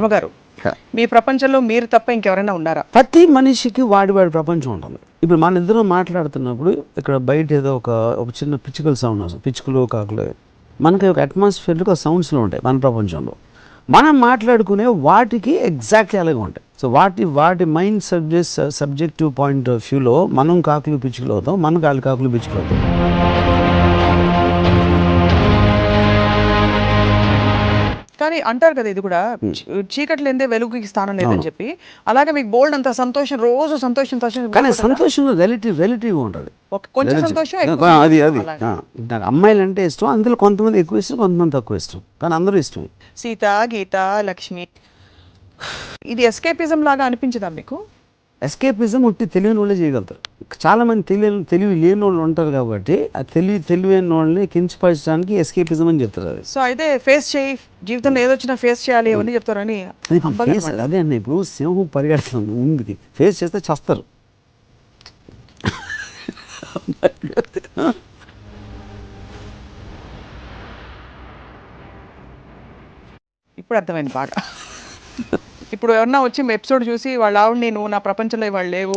గారు మీ ప్రపంచంలో మీరు తప్ప ఇంకెవరైనా ఉన్నారా? ప్రతి మనిషికి వాడి ప్రపంచం ఉంటుంది. ఇప్పుడు మన ఇద్దరం మాట్లాడుతున్నప్పుడు ఇక్కడ బయట ఏదో ఒక చిన్న పిచ్చుకల సౌండ్ వస్తుంది, పిచ్చుకలు కాకులు, మనకి ఒక అట్మాస్ఫియర్లో ఒక సౌండ్స్లో ఉంటాయి మన ప్రపంచంలో. మనం మాట్లాడుకునే వాటికి ఎగ్జాక్ట్లీ అలాగే ఉంటాయి. సో వాటి మైండ్ సబ్జెక్టివ్ పాయింట్ ఆఫ్ వ్యూలో మనం కాకులు పిచ్చుకలు అవుతాం, మన కాకులు పిచ్చుకలు అవుతాం. కానీ అంటారు కదా, ఇది కూడా చీకటి లేదే వెలుగుకి స్థానం లేదని చెప్పి. అలాగే మీకు బోల్డ్ అంత సంతోషం, రోజు సంతోషం. కానీ సంతోషంలో రిలేటివ్ ఉంటుంది. కొంచెం సంతోషం అది నాకు అమ్మాయిలు అంటే ఇష్టం. అందులో కొంతమంది ఎక్కువ ఇష్టం, కొంతమంది తక్కువ ఇష్టం, కానీ అందరూ ఇష్టం. సీత, గీత, లక్ష్మి, ఇది ఎస్కేపిజం లాగా అనిపించదా మీకు? ఎస్కేపిజం ఉట్టి తెలియని వాళ్ళే చేయగలుగుతారు. చాలామంది తెలివి లేని వాళ్ళు ఉంటారు కాబట్టి ఆ తెలివైన వాళ్ళని కించపరచడానికి ఎస్కేపిజం అని చెప్తారు. అది సో అయితే ఫేస్ చేయి, జీవితంలో ఏదొచ్చినా ఫేస్ చేయాలి అవన్నీ చెప్తారని. అదే అండి, ఇప్పుడు సింహం పరిగెడుతుంది ముందుకి, ఫేస్ చేస్తే చస్తారు. ఇప్పుడు అర్థమైంది బాగా. ఇప్పుడు ఎవరన్నా వచ్చి ఎపిసోడ్ చూసి వాళ్ళ ఆవిడని, నువ్వు నా ప్రపంచంలో వాళ్ళు లేవు,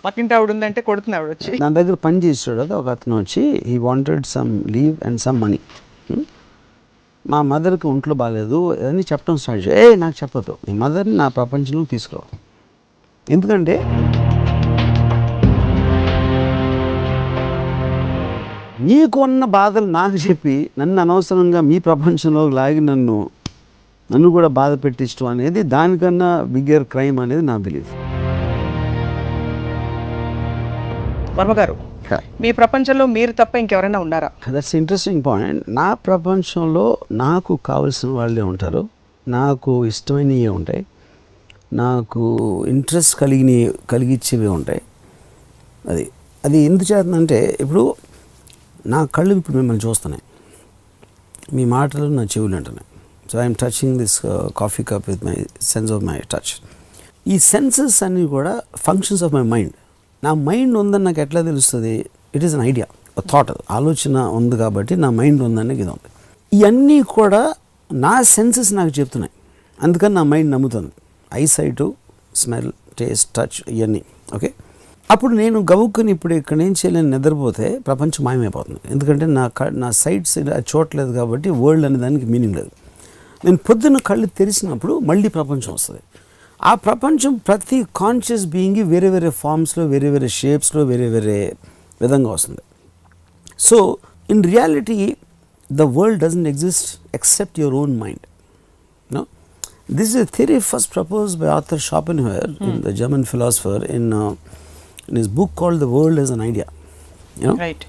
పక్కింటి ఆవిడ ఉందంటే కొడుతుంది ఆవిడ వచ్చి. నా దగ్గర పని చేసాడు అది ఒక అతను వచ్చి, he wanted some leave and some money. మా మదర్కి ఒంట్లో బాగాలేదు అని చెప్పడం స్టార్ట్ చేయ. నాకు చెప్పదు, మీ మదర్ని నా ప్రపంచంలో తీసుకురావు. ఎందుకంటే నీకున్న బాధలు నాకు చెప్పి నన్ను అనవసరంగా మీ ప్రపంచంలో లాగి నన్ను కూడా బాధ పెట్టించడం అనేది దానికన్నా బిగ్గర్ క్రైమ్ అనేది నా బిలీఫ్. వర్మ గారు, మీ ప్రపంచంలో మీరు తప్ప ఇంకెవరైనా ఉన్నారా? That's interesting point. నా ప్రపంచంలో నాకు కావాల్సిన వాళ్ళే ఉంటారు, నాకు ఇష్టమైనవి ఉంటాయి, నాకు ఇంట్రెస్ట్ కలిగించేవి ఉంటాయి. అది ఎందుకు చేస్తుందంటే, ఇప్పుడు నా కళ్ళు ఇప్పుడు మిమ్మల్ని చూస్తున్నాయి, మీ మాటలు నా చెవులు అంటున్నాయి. So I'm touching this coffee cup with my sense of my touch. ఈ సెన్సెస్ అన్నీ కూడా ఫంక్షన్స్ ఆఫ్ మై మైండ్. నా మైండ్ ఉందని నాకు ఎట్లా తెలుస్తుంది? It is an idea, thought, ఆలోచన ఉంది కాబట్టి నా మైండ్ ఉందని ఇది ఉంది. ఇవన్నీ కూడా నా సెన్సెస్ నాకు చెప్తున్నాయి, అందుకని నా మైండ్ నమ్ముతుంది. ఐసైటు, స్మెల్, టేస్ట్, టచ్, ఇవన్నీ ఓకే. అప్పుడు నేను గబుక్కుని ఇప్పుడు ఇక్కడ నుంచి నేను నిద్రపోతే ప్రపంచం మాయమైపోతుంది. ఎందుకంటే నా సైట్స్ చూడలేదు కాబట్టి వరల్డ్ అనే దానికి మీనింగ్ లేదు. నేను పొద్దున్న కళ్ళు తెరిచినప్పుడు మళ్ళీ ప్రపంచం వస్తుంది. ఆ ప్రపంచం ప్రతి కాన్షియస్ బీయింగ్ వేరే వేరే ఫామ్స్లో, వేరే వేరే షేప్స్లో, వేరే వేరే విధంగా వస్తుంది. So in reality the world doesn't exist except your own mind. No, this is a theory first proposed by author Schopenhauer, the German philosopher, in his book called The World as an Idea. You know? Right.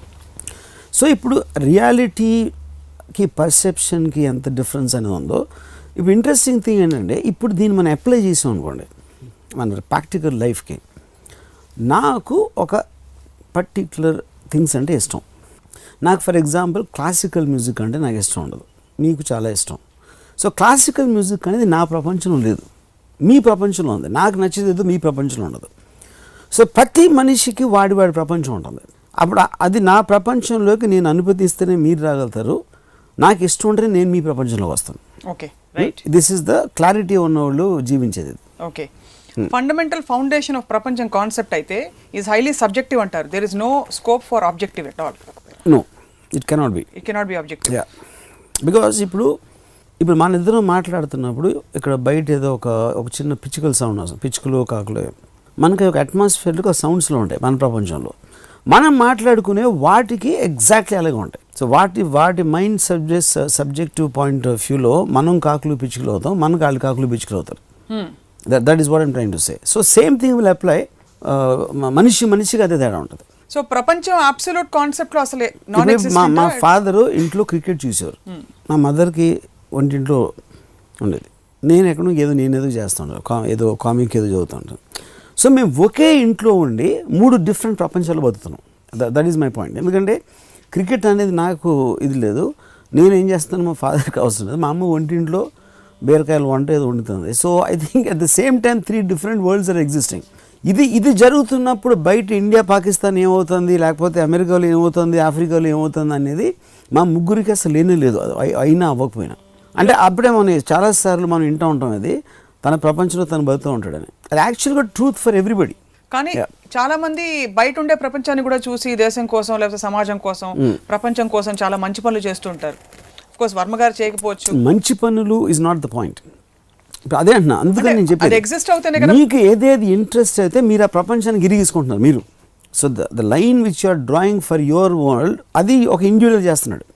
So ఇప్పుడు రియాలిటీకి పర్సెప్షన్కి ఎంత difference అనేది ఉందో, ఇప్పుడు interesting thing ఏంటంటే, ఇప్పుడు దీన్ని మనం అప్లై చేసాం అనుకోండి మన ప్రాక్టికల్ లైఫ్కి. నాకు ఒక పర్టిక్యులర్ థింగ్స్ అంటే ఇష్టం. నాకు ఫర్ ఎగ్జాంపుల్ క్లాసికల్ మ్యూజిక్ అంటే నాకు ఇష్టం ఉండదు, మీకు చాలా ఇష్టం. సో క్లాసికల్ మ్యూజిక్ అనేది నా ప్రపంచంలో లేదు, మీ ప్రపంచంలో ఉంది. నాకు నచ్చేది మీ ప్రపంచంలో ఉండదు. సో ప్రతి మనిషికి వాడి ప్రపంచం ఉంటుంది. అప్పుడు అది నా ప్రపంచంలోకి నేను అనుమతిస్తేనే మీరు రాగలుగుతారు, నాకు ఇష్టం ఉంటేనే నేను మీ ప్రపంచంలోకి వస్తాను. Okay, right. This is the clarity ఉన్నవాళ్ళు జీవించేది. ఓకే, ఫండమెంటల్ ఫౌండేషన్ ఆఫ్ ప్రపంచం కాన్సెప్ట్ అయితే ఈజ్ హైలీ సబ్జెక్టివ్ అంటారు. There is no scope for objective at all. No, it cannot be objective. Yeah, because ఇప్పుడు మన ఇద్దరం మాట్లాడుతున్నప్పుడు ఇక్కడ బయట ఏదో ఒక చిన్న పిచ్చుకల సౌండ్ వస్తుంది, పిచ్చుకలు కాకులు, మనకి ఒక అట్మాస్ఫియర్లో ఒక సౌండ్స్లో ఉంటాయి మన ప్రపంచంలో. మనం మాట్లాడుకునే వాటికి ఎగ్జాక్ట్లీ అలాగే ఉంటాయి. సో వాటి మైండ్ సబ్జెక్టివ్ పాయింట్ ఆఫ్ వ్యూలో మనం కాకులు పిచ్చుకలు అవుతాం, మన కాకులు పిచ్చుకలు అవుతారు. That is what I'm trying to say. So same thing will apply. మనిషికి అదే తేడా ఉంటుంది. సో ప్రపంచం అబ్సల్యూట్ కాన్సెప్ట్ లో అసలే మా ఫాదరు ఇంట్లో క్రికెట్ చూసేవారు, మా మదర్కి వంటింట్లో ఉండేది, నేను నేనేదో చేస్తుంటాను, ఏదో కామిక్ ఏదో చదువుతుంటాను. సో మేము ఒకే ఇంట్లో ఉండి 3 డిఫరెంట్ ప్రపంచాలు బతుకుతున్నాం. That is my point. ఎందుకంటే క్రికెట్ అనేది నాకు ఇది లేదు, నేనేం చేస్తాను మా ఫాదర్కి అవసరం లేదు, మా అమ్మ వంటింట్లో బీరకాయలు వంట ఏదో వండుతుంది. So I think at the same time 3 different worlds are existing. ఇది జరుగుతున్నప్పుడు బయట ఇండియా, పాకిస్తాన్ ఏమవుతుంది, లేకపోతే అమెరికాలో ఏమవుతుంది, ఆఫ్రికాలో ఏమవుతుంది అనేది మా ముగ్గురికి అసలు లేనే లేదు, అయినా అవ్వకపోయినా. అంటే అప్పుడే మనం చాలాసార్లు మనం వింటూ ఉంటాం, అది తన ప్రపంచంలో తను బతుకుతూ ఉంటాడని. అది యాక్చువల్గా ట్రూత్ ఫర్ ఎవ్రీబడి. కానీ చాలా మంది బయట ఉండే ప్రపంచాన్ని కూడా చూసి దేశం కోసం లేకపోతే సమాజం కోసం ప్రపంచం కోసం చాలా మంచి పనులు చేస్తుంటారు. ఆఫ్ కోర్స్ వర్మ గారు చేయకపోవచ్చు. మంచి పనులు ఇస్ నాట్ ద పాయింట్. అదే అంటున్నా, అందుకని నేను చెప్పేది ఎగ్జిస్ట్ అవుతేనే కదా మీకు ఏదేది ఇంట్రెస్ట్ అయితే మీరు ఆ ప్రపంచాన్ని గిరిగీసుకుంటున్నారు మీరు. So the line which you are drawing for your world అది ఒక ఇండివిజువల్ చేస్తున్నాడు.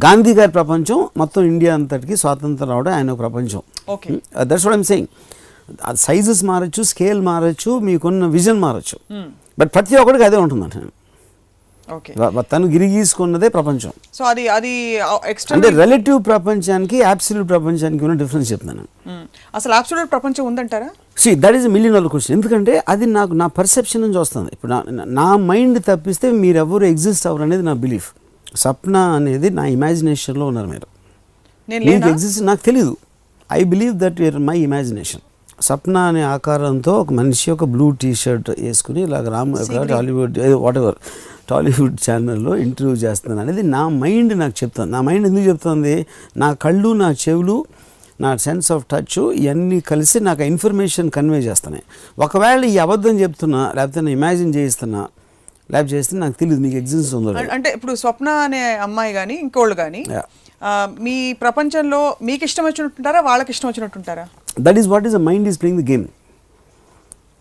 గాంధీ గారి ప్రపంచం మొత్తం ఇండియా అంతటికి స్వాతంత్రం రావడం ఆయన ఒక ప్రపంచం. Okay, that's what I'm saying. Sizes మారచ్చు, స్కేల్ మారచ్చు, మీకున్న విజన్ మారచ్చు, బట్ ప్రతి ఒక్కడికి అదే ఉంటుందంట. ఓకే, తను గిరిగీసుకున్నదే ప్రపంచం. సో అది అంటే రిలేటివ్ ప్రపంచానికి అబ్సల్యూట్ ప్రపంచానికి ఉన్న డిఫరెన్స్ చెప్తున్నాను. అసలు అబ్సల్యూట్ ప్రపంచం ఉందంటారా? See that is $1 million question. ఎందుకంటే అది నాకు నా పర్సెప్షన్ నుంచి వస్తుంది. ఇప్పుడు నా మైండ్ తప్పిస్తే మీరెవరు ఎగ్జిస్ట్ అవ్వరు అనేది నా బిలీఫ్. సప్న అనేది నా ఇమాజినేషన్లో ఉన్నారు మీరు. మీకు ఎగ్జిస్ట్ నాకు తెలీదు. I believe that you're my imagination. Sapna అనే ఆకారంతో ఒక మనిషి ఒక బ్లూ టీ షర్ట్ వేసుకుని ఇలాగ టాలీవుడ్ వాటెవర్ టాలీవుడ్ ఛానల్లో ఇంటర్వ్యూ చేస్తున్నాను అనేది నా మైండ్ నాకు చెప్తుంది. నా మైండ్ ఎందుకు చెప్తుంది? నా కళ్ళు, నా చెవులు, నా సెన్స్ ఆఫ్ టచ్ ఇవన్నీ కలిసి నాకు ఇన్ఫర్మేషన్ కన్వే చేస్తున్నాయి. ఒకవేళ ఈ అబద్ధం చెప్తున్నా లేకపోతే నేను ఇమాజిన్ చేయిస్తున్నా లేకపోతే చేస్తే నాకు తెలియదు మీకు ఎగ్జిస్ట్ ఉందో. అంటే ఇప్పుడు స్వప్న అనే అమ్మాయి కానీ ఇంకోళ్ళు కానీ మీ ప్రపంచంలో మీకు ఇష్టం వచ్చినట్టుంటారా, వాళ్ళకి ఇష్టం వచ్చినట్టుంటారా? That is what is the mind is playing the game.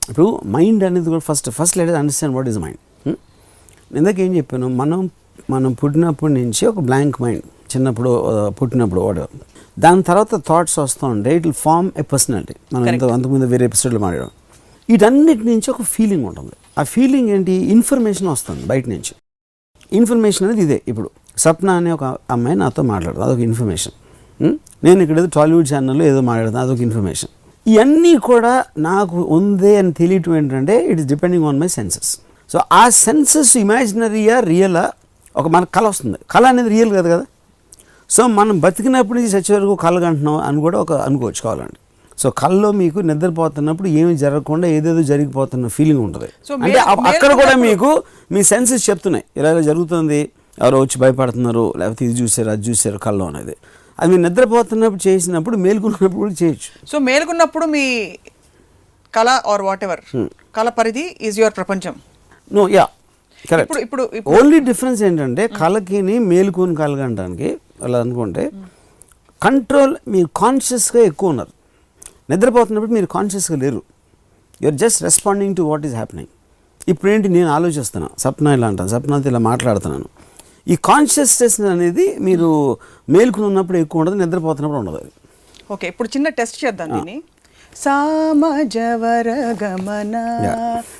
ఇప్పుడు మైండ్ అనేది కూడా first let us understand what is mind. ఇందాక ఏం చెప్పాను, మనం పుట్టినప్పటి నుంచి ఒక బ్లాంక్ మైండ్, చిన్నప్పుడు పుట్టినప్పుడు వాడేవారు. దాని తర్వాత థాట్స్ వస్తూ ఉంటే it will form a personality. మనం అంతకుముందు వేరే ఎపిసోడ్లో మాట్లాడాం. వీటన్నిటి నుంచి ఒక ఫీలింగ్ ఉంటుంది. ఆ ఫీలింగ్ ఏంటి? ఇన్ఫర్మేషన్ వస్తుంది బయట నుంచి. ఇన్ఫర్మేషన్ అనేది ఇదే. ఇప్పుడు సప్న అనే ఒక అమ్మాయి నాతో మాట్లాడుతుంది, అదొక ఇన్ఫర్మేషన్. నేను ఇక్కడ ఏదో టాలీవుడ్ ఛానల్లో ఏదో మాట్లాడుతాను, అదొక ఇన్ఫర్మేషన్. ఇవన్నీ కూడా నాకు ఉంది అని తెలియటం ఏంటంటే it is depending on my senses. So ఆ సెన్సెస్ ఇమాజినరీయా రియలా? ఒక మనకు కళ వస్తుంది. కళ అనేది రియల్ కాదు కదా. సో మనం బతికినప్పుడు నుంచి చచ్చే వరకు కళ కంటున్నాం అని కూడా ఒక అనుకోవచ్చు కావాలండి. సో కళ్ళలో మీకు నిద్రపోతున్నప్పుడు ఏమి జరగకుండా ఏదేదో జరిగిపోతున్న ఫీలింగ్ ఉంటుంది. అంటే అక్కడ కూడా మీకు మీ సెన్సెస్ చెప్తున్నాయి ఇలా జరుగుతుంది, ఎవరో వచ్చి భయపడుతున్నారు, లేకపోతే ఇది చూసారు అది చూసారు కళ్ళలో అనేది. అది మీరు నిద్రపోతున్నప్పుడు చేసినప్పుడు మేలుకున్నప్పుడు కూడా చేయొచ్చు. సో మేలుకున్నప్పుడు మీ కళ ఆర్ వాట్ ఎవర్ కళ పరిధి ఈజ్ యువర్ ప్రపంచం. No yeah correct. ఇప్పుడు ఓన్లీ డిఫరెన్స్ ఏంటంటే కళకి మేలుకుని కలగడానికి అలా అనుకుంటే కంట్రోల్ మీరు కాన్షియస్గా ఎక్కువ ఉన్నారు. నిద్రపోతున్నప్పుడు మీరు కాన్షియస్గా లేరు. You're just responding to what is happening. ఇప్పుడు ఏంటి నేను ఆలోచిస్తున్నాను, సప్న ఇలా అంటాను, సప్నతో ఇలా మాట్లాడుతున్నాను. ఈ కాన్షియస్నెస్ అనేది మీరు మేలుకుని ఉన్నప్పుడు ఎక్కువ ఉండదు, నిద్రపోతున్నప్పుడు ఉండదు. ఓకే, ఇప్పుడు చిన్న టెస్ట్ చేద్దాం దీన్ని. సామజవర గమన.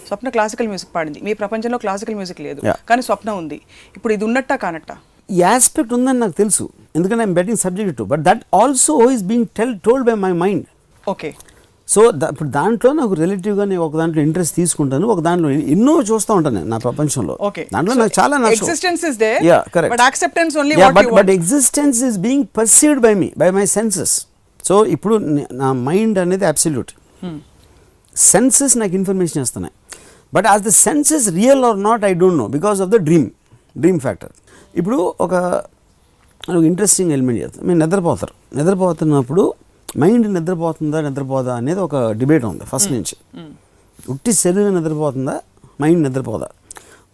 స్వప్న క్లాసికల్ మ్యూజిక్ పాడింది. మీ ప్రపంచంలో క్లాసికల్ మ్యూజిక్ లేదు, కానీ స్వప్న ఉంది. ఇప్పుడు ఇది ఉన్నట్టా కానట్టా? ఈ ఆస్పెక్ట్ ఉందని నాకు తెలుసు, ఎందుకంటే I'm betting subject to, but that also is being told by my mind. Okay, so ఇప్పుడు దాంట్లో నాకు రిలేటివ్గా నేను ఒక దాంట్లో ఇంట్రెస్ట్ తీసుకుంటాను, ఒక దాంట్లో ఎన్నో చూస్తూ ఉంటాను నేను నా ప్రపంచంలో. దాంట్లో నాకు చాలా existence is there, correct, but acceptance only what you want. But existence is being perceived by me, by my senses. So ఇప్పుడు నా మైండ్ అనేది అబ్సల్యూట్, సెన్సెస్ నాకు ఇన్ఫర్మేషన్ ఇస్తున్నాయి. But as the senses real are not I don't know because of the dream factor. ఇప్పుడు ఒక interesting element చేస్తాం. మీరు నిద్రపోతున్నప్పుడు మైండ్ నిద్రపోదా అనేది ఒక డిబేట్ ఉంది ఫస్ట్ నుంచి. ఉట్టి శరీరం నిద్రపోతుందా, మైండ్ నిద్రపోదా?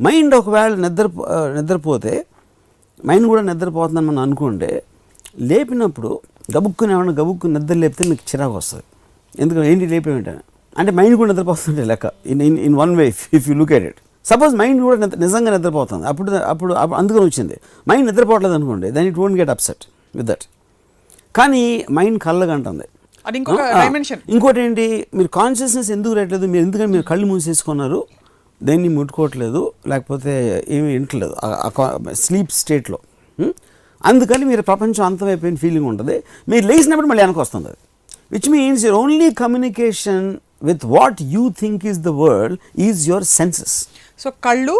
మైండ్ ఒకవేళ నిద్రపోతే మైండ్ కూడా నిద్రపోతుందని మనం అనుకుంటే లేపినప్పుడు గబుక్కుని నిద్ర లేపితే మీకు చిరాకు వస్తుంది. ఎందుకంటే ఏంటి లేపేమిటని అంటే మైండ్ కూడా నిద్రపోతుంటే లెక్క. In one way if you look at it. Suppose mind కూడా నిజంగా నిద్రపోతుంది, అప్పుడు అందుకని వచ్చింది. మైండ్ నిద్రపోవట్లేదు అనుకోండి, then it won't get upset with that. కానీ మైండ్ కళ్ళగంటుంది. ఇంకోటి ఏంటి, మీరు కాన్షియస్నెస్ ఎందుకు రావట్లేదు, ఎందుకంటే మీరు కళ్ళు మూసేసుకున్నారు, దేన్ని ముట్టుకోవట్లేదు, లేకపోతే ఏమీ వింటలేదు స్లీప్ స్టేట్లో. అందుకని మీరు ప్రపంచం అంతమైపోయిన ఫీలింగ్ ఉంటుంది. మీరు లేచినప్పుడు మళ్ళీ వెనక్కి వస్తుంది అది. Which means your only communication with what you think is the world is your senses. So కళ్ళు,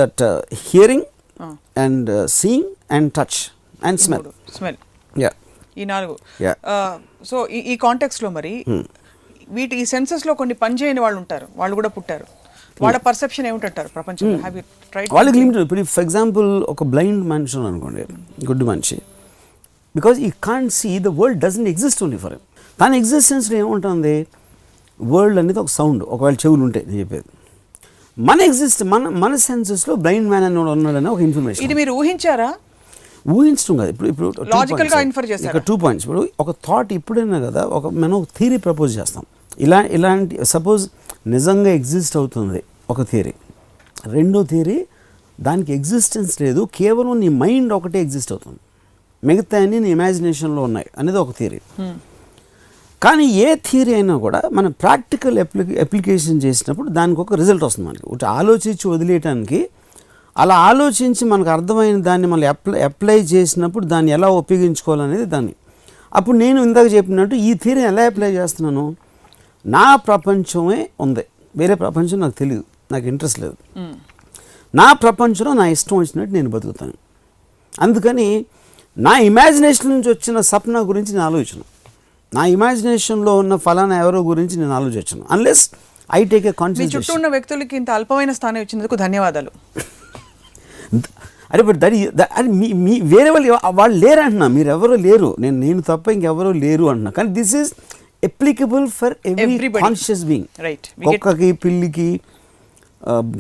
that hearing and seeing and touch and smell. ఈ 4. సో ఈ కాంటెక్స్లో మరి ఈ సెన్సెస్లో కొన్ని పని చేయని వాళ్ళు ఉంటారు, వాళ్ళు కూడా పుట్టారు. వాళ్ళ పర్సెప్షన్ ఏమిటంటారు ప్రపంచంలో? వాళ్ళకి లిమిట్. ఇప్పుడు ఫర్ ఎగ్జాంపుల్ ఒక బ్లైండ్ మనిషి అనుకోండి, గుడ్ మనిషి, because he can't see the world doesn't exist only for him. తన ఎగ్జిస్టెన్స్లో ఏముంటుంది, వరల్డ్ అనేది ఒక సౌండ్, ఒకవేళ చెవులు ఉంటాయి నేను చెప్పేది. మన సెన్సెస్లో బ్లైండ్ మ్యాన్ అని ఉన్నాడని ఒక ఇన్ఫర్మేషన్. ఇది మీరు ఊహించారా? ఊహించడం కాదు, ఇప్పుడు లాజికల్గా ఇన్ఫర్ చేశారు. ఇక్కడ 2 పాయింట్స్. ఇప్పుడు ఒక థాట్ ఇప్పుడైనా కదా మనం ఒక థియరీ ప్రపోజ్ చేస్తాం. ఇలాంటి సపోజ్ నిజంగా ఎగ్జిస్ట్ అవుతుంది ఒక థియరీ. రెండో థియరీ దానికి ఎగ్జిస్టెన్స్ లేదు, కేవలం నీ మైండ్ ఒకటే ఎగ్జిస్ట్ అవుతుంది, మిగతా అన్ని నీ ఇమాజినేషన్లో ఉన్నాయి అనేది ఒక థియరీ. కానీ ఏ థియరీ అయినా కూడా మనం ప్రాక్టికల్ అప్లికేషన్ చేసినప్పుడు దానికి ఒక రిజల్ట్ వస్తుంది. మనకి ఒకటి ఆలోచించి వదిలేయటానికి, అలా ఆలోచించి మనకు అర్థమైన దాన్ని మళ్ళీ అప్లై చేసినప్పుడు దాన్ని ఎలా ఉపయోగించుకోవాలనేది దాన్ని. అప్పుడు నేను ఇందాక చెప్పినట్టు ఈ థియరీని ఎలా అప్లై చేస్తున్నాను, నా ప్రపంచమే ఉంది, వేరే ప్రపంచం నాకు తెలియదు, నాకు ఇంట్రెస్ట్ లేదు. నా ప్రపంచంలో నా ఇష్టం వచ్చినట్టు నేను బతుకుతాను. అందుకని నా ఇమాజినేషన్ నుంచి వచ్చిన సప్న గురించి నేను ఆలోచించను, నా ఇమాజినేషన్లో ఉన్న ఫలానా ఎవరో గురించి నేను ఆలోచించను, unless I take a conscious. చుట్టూ ఉన్న వ్యక్తులకి ఇంత అల్పమైన స్థానం ఇచ్చినందుకు ధన్యవాదాలు. అరే బట్ అది మీ వేరే వాళ్ళు లేరు అంటున్నా, మీరు ఎవరో లేరు, నేను తప్ప ఇంకెవరో లేరు అంటున్నా. కానీ this is applicable for every conscious being. కుక్కకి, పిల్లికి,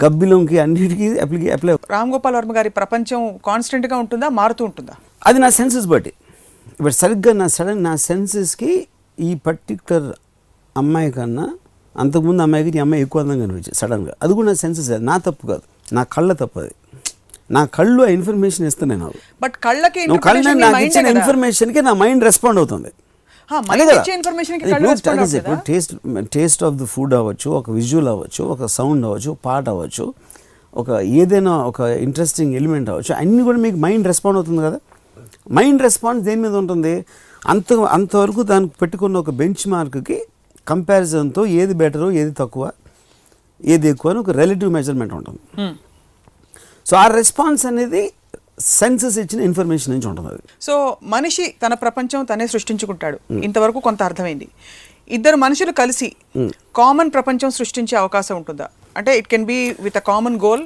గబ్బిలంకి, అన్నిటికీ అప్లై. రామ్ గోపాల్ వర్మ గారి ప్రపంచం కాన్స్టెంట్గా ఉంటుందా, మారుతూ ఉంటుందా? అది నా సెన్సెస్ బట్టి. ఇప్పుడు సరిగ్గా నా సెన్సెస్కి ఈ పర్టికులర్ అమ్మాయి కన్నా అంతకుముందు అమ్మాయికి ఈ అమ్మాయి ఎక్కువ అందంగా అనిపించింది సడన్గా. అది కూడా నా సెన్సెస్, అది నా తప్పు కాదు, నా కళ్ళ తప్పు. అది నా కళ్ళు ఆ ఇన్ఫర్మేషన్ ఇస్తున్నాయి నాకు. బట్ కళ్ళకి నాకు ఇచ్చిన ఇన్ఫర్మేషన్కి నా మైండ్ రెస్పాండ్ అవుతుంది. టేస్ట్ ఆఫ్ ద ఫుడ్ అవ్వచ్చు, ఒక విజువల్ అవ్వచ్చు, ఒక సౌండ్ అవ్వచ్చు, పాట అవ్వచ్చు, ఒక ఏదైనా ఒక ఇంట్రెస్టింగ్ ఎలిమెంట్ అవ్వచ్చు, అన్నీ కూడా మీకు మైండ్ రెస్పాండ్ అవుతుంది కదా. మైండ్ రెస్పాన్స్ దేని మీద ఉంటుంది, అంతవరకు దానికి పెట్టుకున్న ఒక బెంచ్ మార్క్కి కంపారిజన్తో ఏది బెటరు, ఏది తక్కువ, ఏది ఎక్కువ అని ఒక రిలేటివ్ మెజర్మెంట్ ఉంటుంది. సో ఆ రెస్పాన్స్ అనేది సెన్సెస్ ఇచ్చిన ఇన్ఫర్మేషన్ నుంచి ఉంటుంది. అది సో మనిషి తన ప్రపంచం తనే సృష్టించుకుంటాడు, ఇంతవరకు కొంత అర్థమైంది. ఇద్దరు మనుషులు కలిసి కామన్ ప్రపంచం సృష్టించే అవకాశం ఉంటుందా? అంటే it can be with a common goal,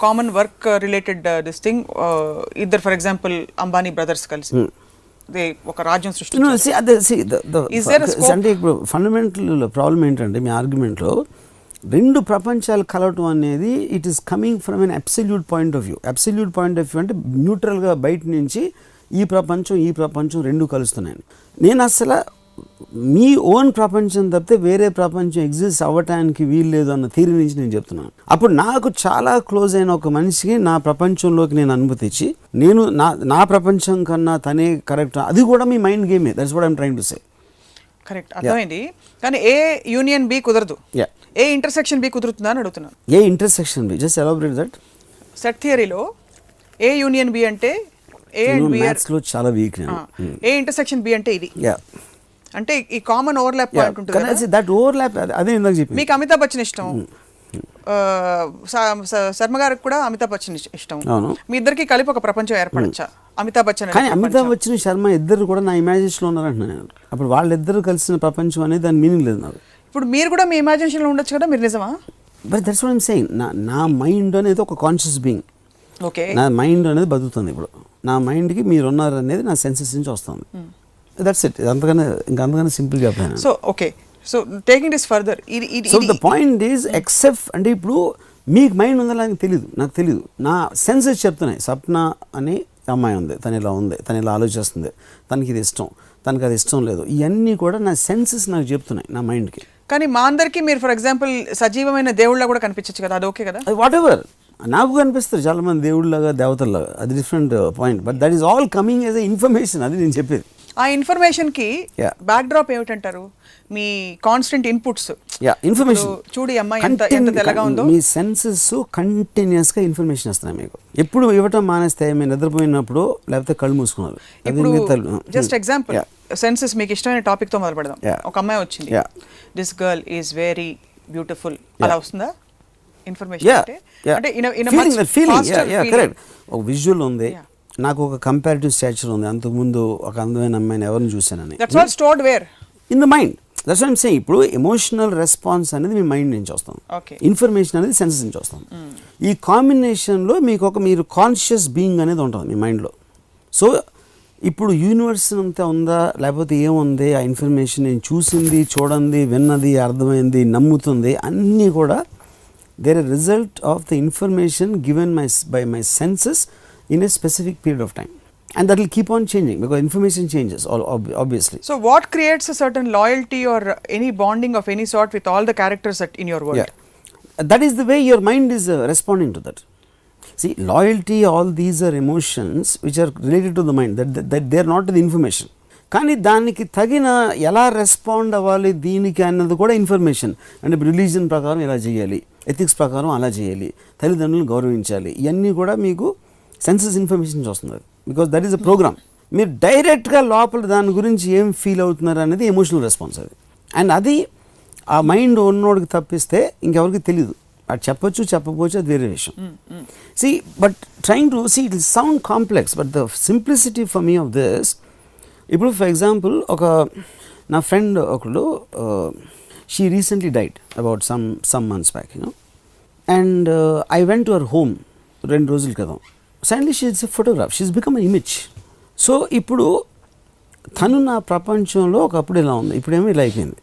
common work related this thing. ఇద్దరు ఫర్ ఎగ్జాంపుల్ అంబానీ బ్రదర్స్ కలిసి ఒక రాజ్యం సృష్టించారు. అంటే ఇప్పుడు ఫండమెంటల్ ప్రాబ్లం ఏంటంటే మీ ఆర్గ్యుమెంట్లో రెండు ప్రపంచాలు కలవటం అనేది it is coming from an absolute point of view. Absolute point of view అంటే న్యూట్రల్గా బయట నుంచి ఈ ప్రపంచం రెండు కలుస్తున్నాయి. నేను అసలు మీ ఓన్ ప్రపంచం తప్పితే వేరే ప్రపంచం ఎగ్జిస్ట్ అవ్వటానికి వీలు లేదు అన్న థియరీ నుంచి నేను చెప్తున్నాను. అప్పుడు నాకు చాలా క్లోజ్ అయిన ఒక మనిషికి నా ప్రపంచంలోకి నేను అనుమతి ఇచ్చి నేను నా ప్రపంచం కన్నా తనే కరెక్ట్, అది కూడా మీ మైండ్ గేమే. That's what I'm trying to say. Correct, అర్థమైంది. కానీ ఏ యూనియన్ బి కుదరదు, ఏ ఇంటర్సెక్షన్ బి కుదురుతుందా అని అడుగుతున్నాను. A intersection B? Just elaborate that. Set థియరీలో ఏ యూనియన్ బి అంటే ఏ అండ్ బి, మ్యాథ్స్ లో చాలా వీక్. ఏ ఇంటర్సెక్షన్ బి అంటే ఇది. అంటే ఈ కామన్ ఓవర్లాప్ పాయింట్ ఉంటుంది. దట్ ఓవర్లాప్ అదే ఇందాక చెప్పి. మీకు అమితాబ్ బచ్చన్ ఇష్టం, శర్మ గారికి కూడా అమితాబ్ బచ్చన్ ఇష్టం, మీ ఇద్దరికి కలిపి ఒక ప్రపంచం ఏర్పడచ్చా? అమితాబ్ బచ్చన్ కానీ అమితాబ్ బచ్చన్ శర్మ ఇద్దరు కూడా నా ఇమాజినేషన్లో ఉన్నారంటున్నాను. అప్పుడు వాళ్ళిద్దరు కలిసిన ప్రపంచం అనేది దాని మీనింగ్ లేదు నాకు. ఇప్పుడు మీరు కూడా మీ ఇమాజినేషన్లో ఉండొచ్చు కదా, మీరు నిజమా? But that's what I'm saying. నా మైండ్ అనేది ఒక కాన్షియస్ బీయింగ్. ఓకే, నా మైండ్ అనేది బతుకుతుంది. ఇప్పుడు నా మైండ్కి మీరు ఉన్నారు అనేది నా సెన్సెస్ నుంచి వస్తుంది. That's it. అంతకన్నా సింపుల్గా చెప్పాను. So okay, so taking this further, so the point is except అంటే ఇప్పుడు మీకు మైండ్ ఉందని నాకు తెలియదు. నా సెన్సెస్ చెప్తున్నాయి. సప్న అని అమ్మాయి ఉంది, తను ఇలా ఉంది, తను ఇలా ఆలోచిస్తుంది, తనకి ఇది ఇష్టం, తనకి అది ఇష్టం లేదు, ఇవన్నీ కూడా నా సెన్సెస్ నాకు చెప్తున్నాయి నా మైండ్కి. కానీ మా అందరికీ మీరు ఫర్ ఎగ్జాంపుల్ సజీవమైన దేవుళ్ళ కూడా కనిపించచ్చు కదా, అది ఓకే కదా? వాట్ ఎవర్, నాకు కనిపిస్తారు చాలా మంది దేవుళ్ళలాగా, దేవతల్లాగా, అది different point. But that is all coming as a information. అది నేను చెప్పేది. ఆ ఇన్ఫర్మేషన్కి బ్యాక్ డ్రాప్ ఏమిటంటారు? మీ కాన్స్టెంట్ ఇన్పుట్స్, ఇన్ఫర్మేషన్. చూడు అమ్మాయి ఎంత తెల్లగా ఉందో. మీ సెన్సెస్ కంటిన్యూస్గా ఇన్ఫర్మేషన్ వస్తున్నాయి మీకు. ఎప్పుడు ఇవ్వటం మానేస్తే మీరు నిద్రపోయినప్పుడు, లేకపోతే కళ్ళు మూసుకున్నారు. జస్ట్ ఎగ్జాంపుల్, సెన్సెస్ మీకు ఇష్టమైన టాపిక్ తో మొదలు పెడదాం. ఒక అమ్మాయి వచ్చింది, this girl is very beautiful, అలా వస్తుందా ఇన్ఫర్మేషన్? ఒక విజువల్ ఉంది, నాకు ఒక కంపారిటివ్ స్టాచర్ ఉంది, అంతకుముందు ఒక అందమైన అమ్మాయిని ఎవరిని చూశానని. That's all stored where? In the mind. That's what I'm saying. ఇప్పుడు ఎమోషనల్ రెస్పాన్స్ అనేది మీ మైండ్ నుంచి వస్తుంది, ఇన్ఫర్మేషన్ అనేది సెన్సెస్ నుంచి వస్తుంది. ఈ కాంబినేషన్లో మీరు కాన్షియస్ బీయింగ్ అనేది ఉంటుంది మీ మైండ్లో. సో ఇప్పుడు యూనివర్స్ అంతా ఉందా లేకపోతే ఏముంది, ఆ ఇన్ఫర్మేషన్ నేను చూసింది, చూడండి, విన్నది, అర్థమైంది, నమ్ముతుంది అన్నీ కూడా they are result of the information given by my senses in a specific period of time. And that will keep on changing because information changes obviously. So what creates a certain loyalty or any bonding of any sort with all the characters in your world? Yeah. That is the way your mind is responding to that. See, loyalty, all these are emotions which are related to the mind, that they are not the information. కానీ దానికి తగిన ఎలా respond అవ్వాలి దీనికి అన్నది కూడా information. అంటే religion ప్రకారం ఎలా చేయాలి, ఎథిక్స్ ప్రకారం అలా చేయాలి, తల్లిదండ్రులను గౌరవించాలి, ఇవన్నీ కూడా మీకు సెన్సెస్ ఇన్ఫర్మేషన్ వస్తుంది. Because that is a programme. మీరు డైరెక్ట్గా లోపల దాని గురించి ఏం ఫీల్ అవుతున్నారు అనేది ఎమోషనల్ రెస్పాన్స్ అది. అండ్ అది ఆ మైండ్ ఉన్నోడికి తప్పిస్తే ఇంకెవరికి తెలియదు. అది చెప్పొచ్చు చెప్పకపోవచ్చు, అది వేరే విషయం. See but trying to see it will sound complex but the simplicity for me of this. ఇప్పుడు ఫర్ ఎగ్జాంపుల్ నా ఫ్రెండ్ ఒకళ్ళు she recently died about some months back and I went to her home 2 రోజుల క్రితం. Suddenly she is a photograph, she is become a image. So ఇప్పుడు తను నా ప్రపంచంలో ఒకప్పుడు ఇలా ఉంది, ఇప్పుడేమో ఇలా అయిపోయింది.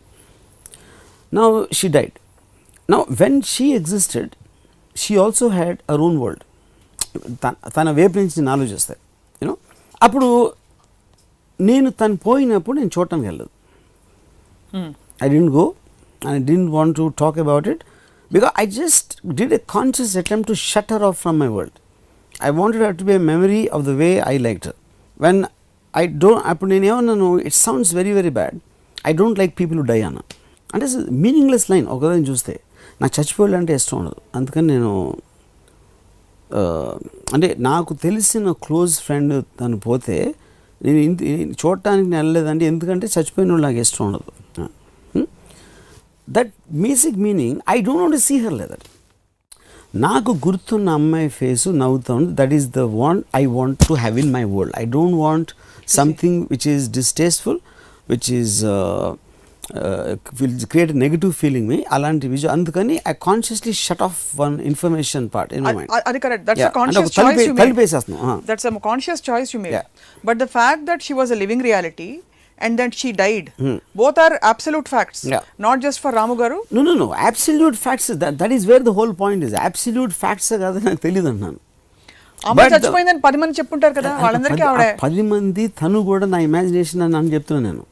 Now she died. Now when she existed she also had her own world. తన వైపు నుంచి నేను ఆలోచిస్తాను యూనో. అప్పుడు నేను తను పోయినప్పుడు నేను చూడటానికి వెళ్ళదు. I didn't go and I didn't want to talk about it because I just did a conscious attempt to shut her off from my world. I wanted her to be a memory of the way I liked her. When I don't, appudu nenu emananu, it sounds very very bad. I don't like people who die ana. And it's a meaningless line. Okadani chuste నాకు చచ్చిపోవాలంటే ఇష్టం ఉండదు. అందుకని నేను అంటే నాకు తెలిసిన close friend తను పోతే నేను చూడటానికి వెళ్ళలేదంటే ఎందుకంటే చచ్చిపోయిన వాళ్ళు నాకు ఇష్టం ఉండదు. That basic meaning I don't want to see her like that. నాకు గుర్తున్న అమ్మాయి ఫేసు నవ్వుతా ఉంది. That is the want I want to have in my world. I don't want something which is distasteful, which is will create negative feeling మీ అలాంటి visual. అందుకని I consciously shut off one information part in my mind. అది correct. That's a conscious choice you made. కలిపేసేస్తున్నాం. That's a conscious choice you made. But the fact that she was a living reality and that she died, both are absolute facts, not just for Ramu garu. No, absolute facts. That is where the whole point is. Absolute facts కాదు నాకు తెలియదు అన్నాను. అమ్మ చచ్చిపోయిందని 10 మంది చెప్పుంటారు కదా, వాళ్ళందరికీ ఆవిడే 10 మంది, తను కూడా నా ఇమాజినేషన్ అని చెప్తున్నాను నేను.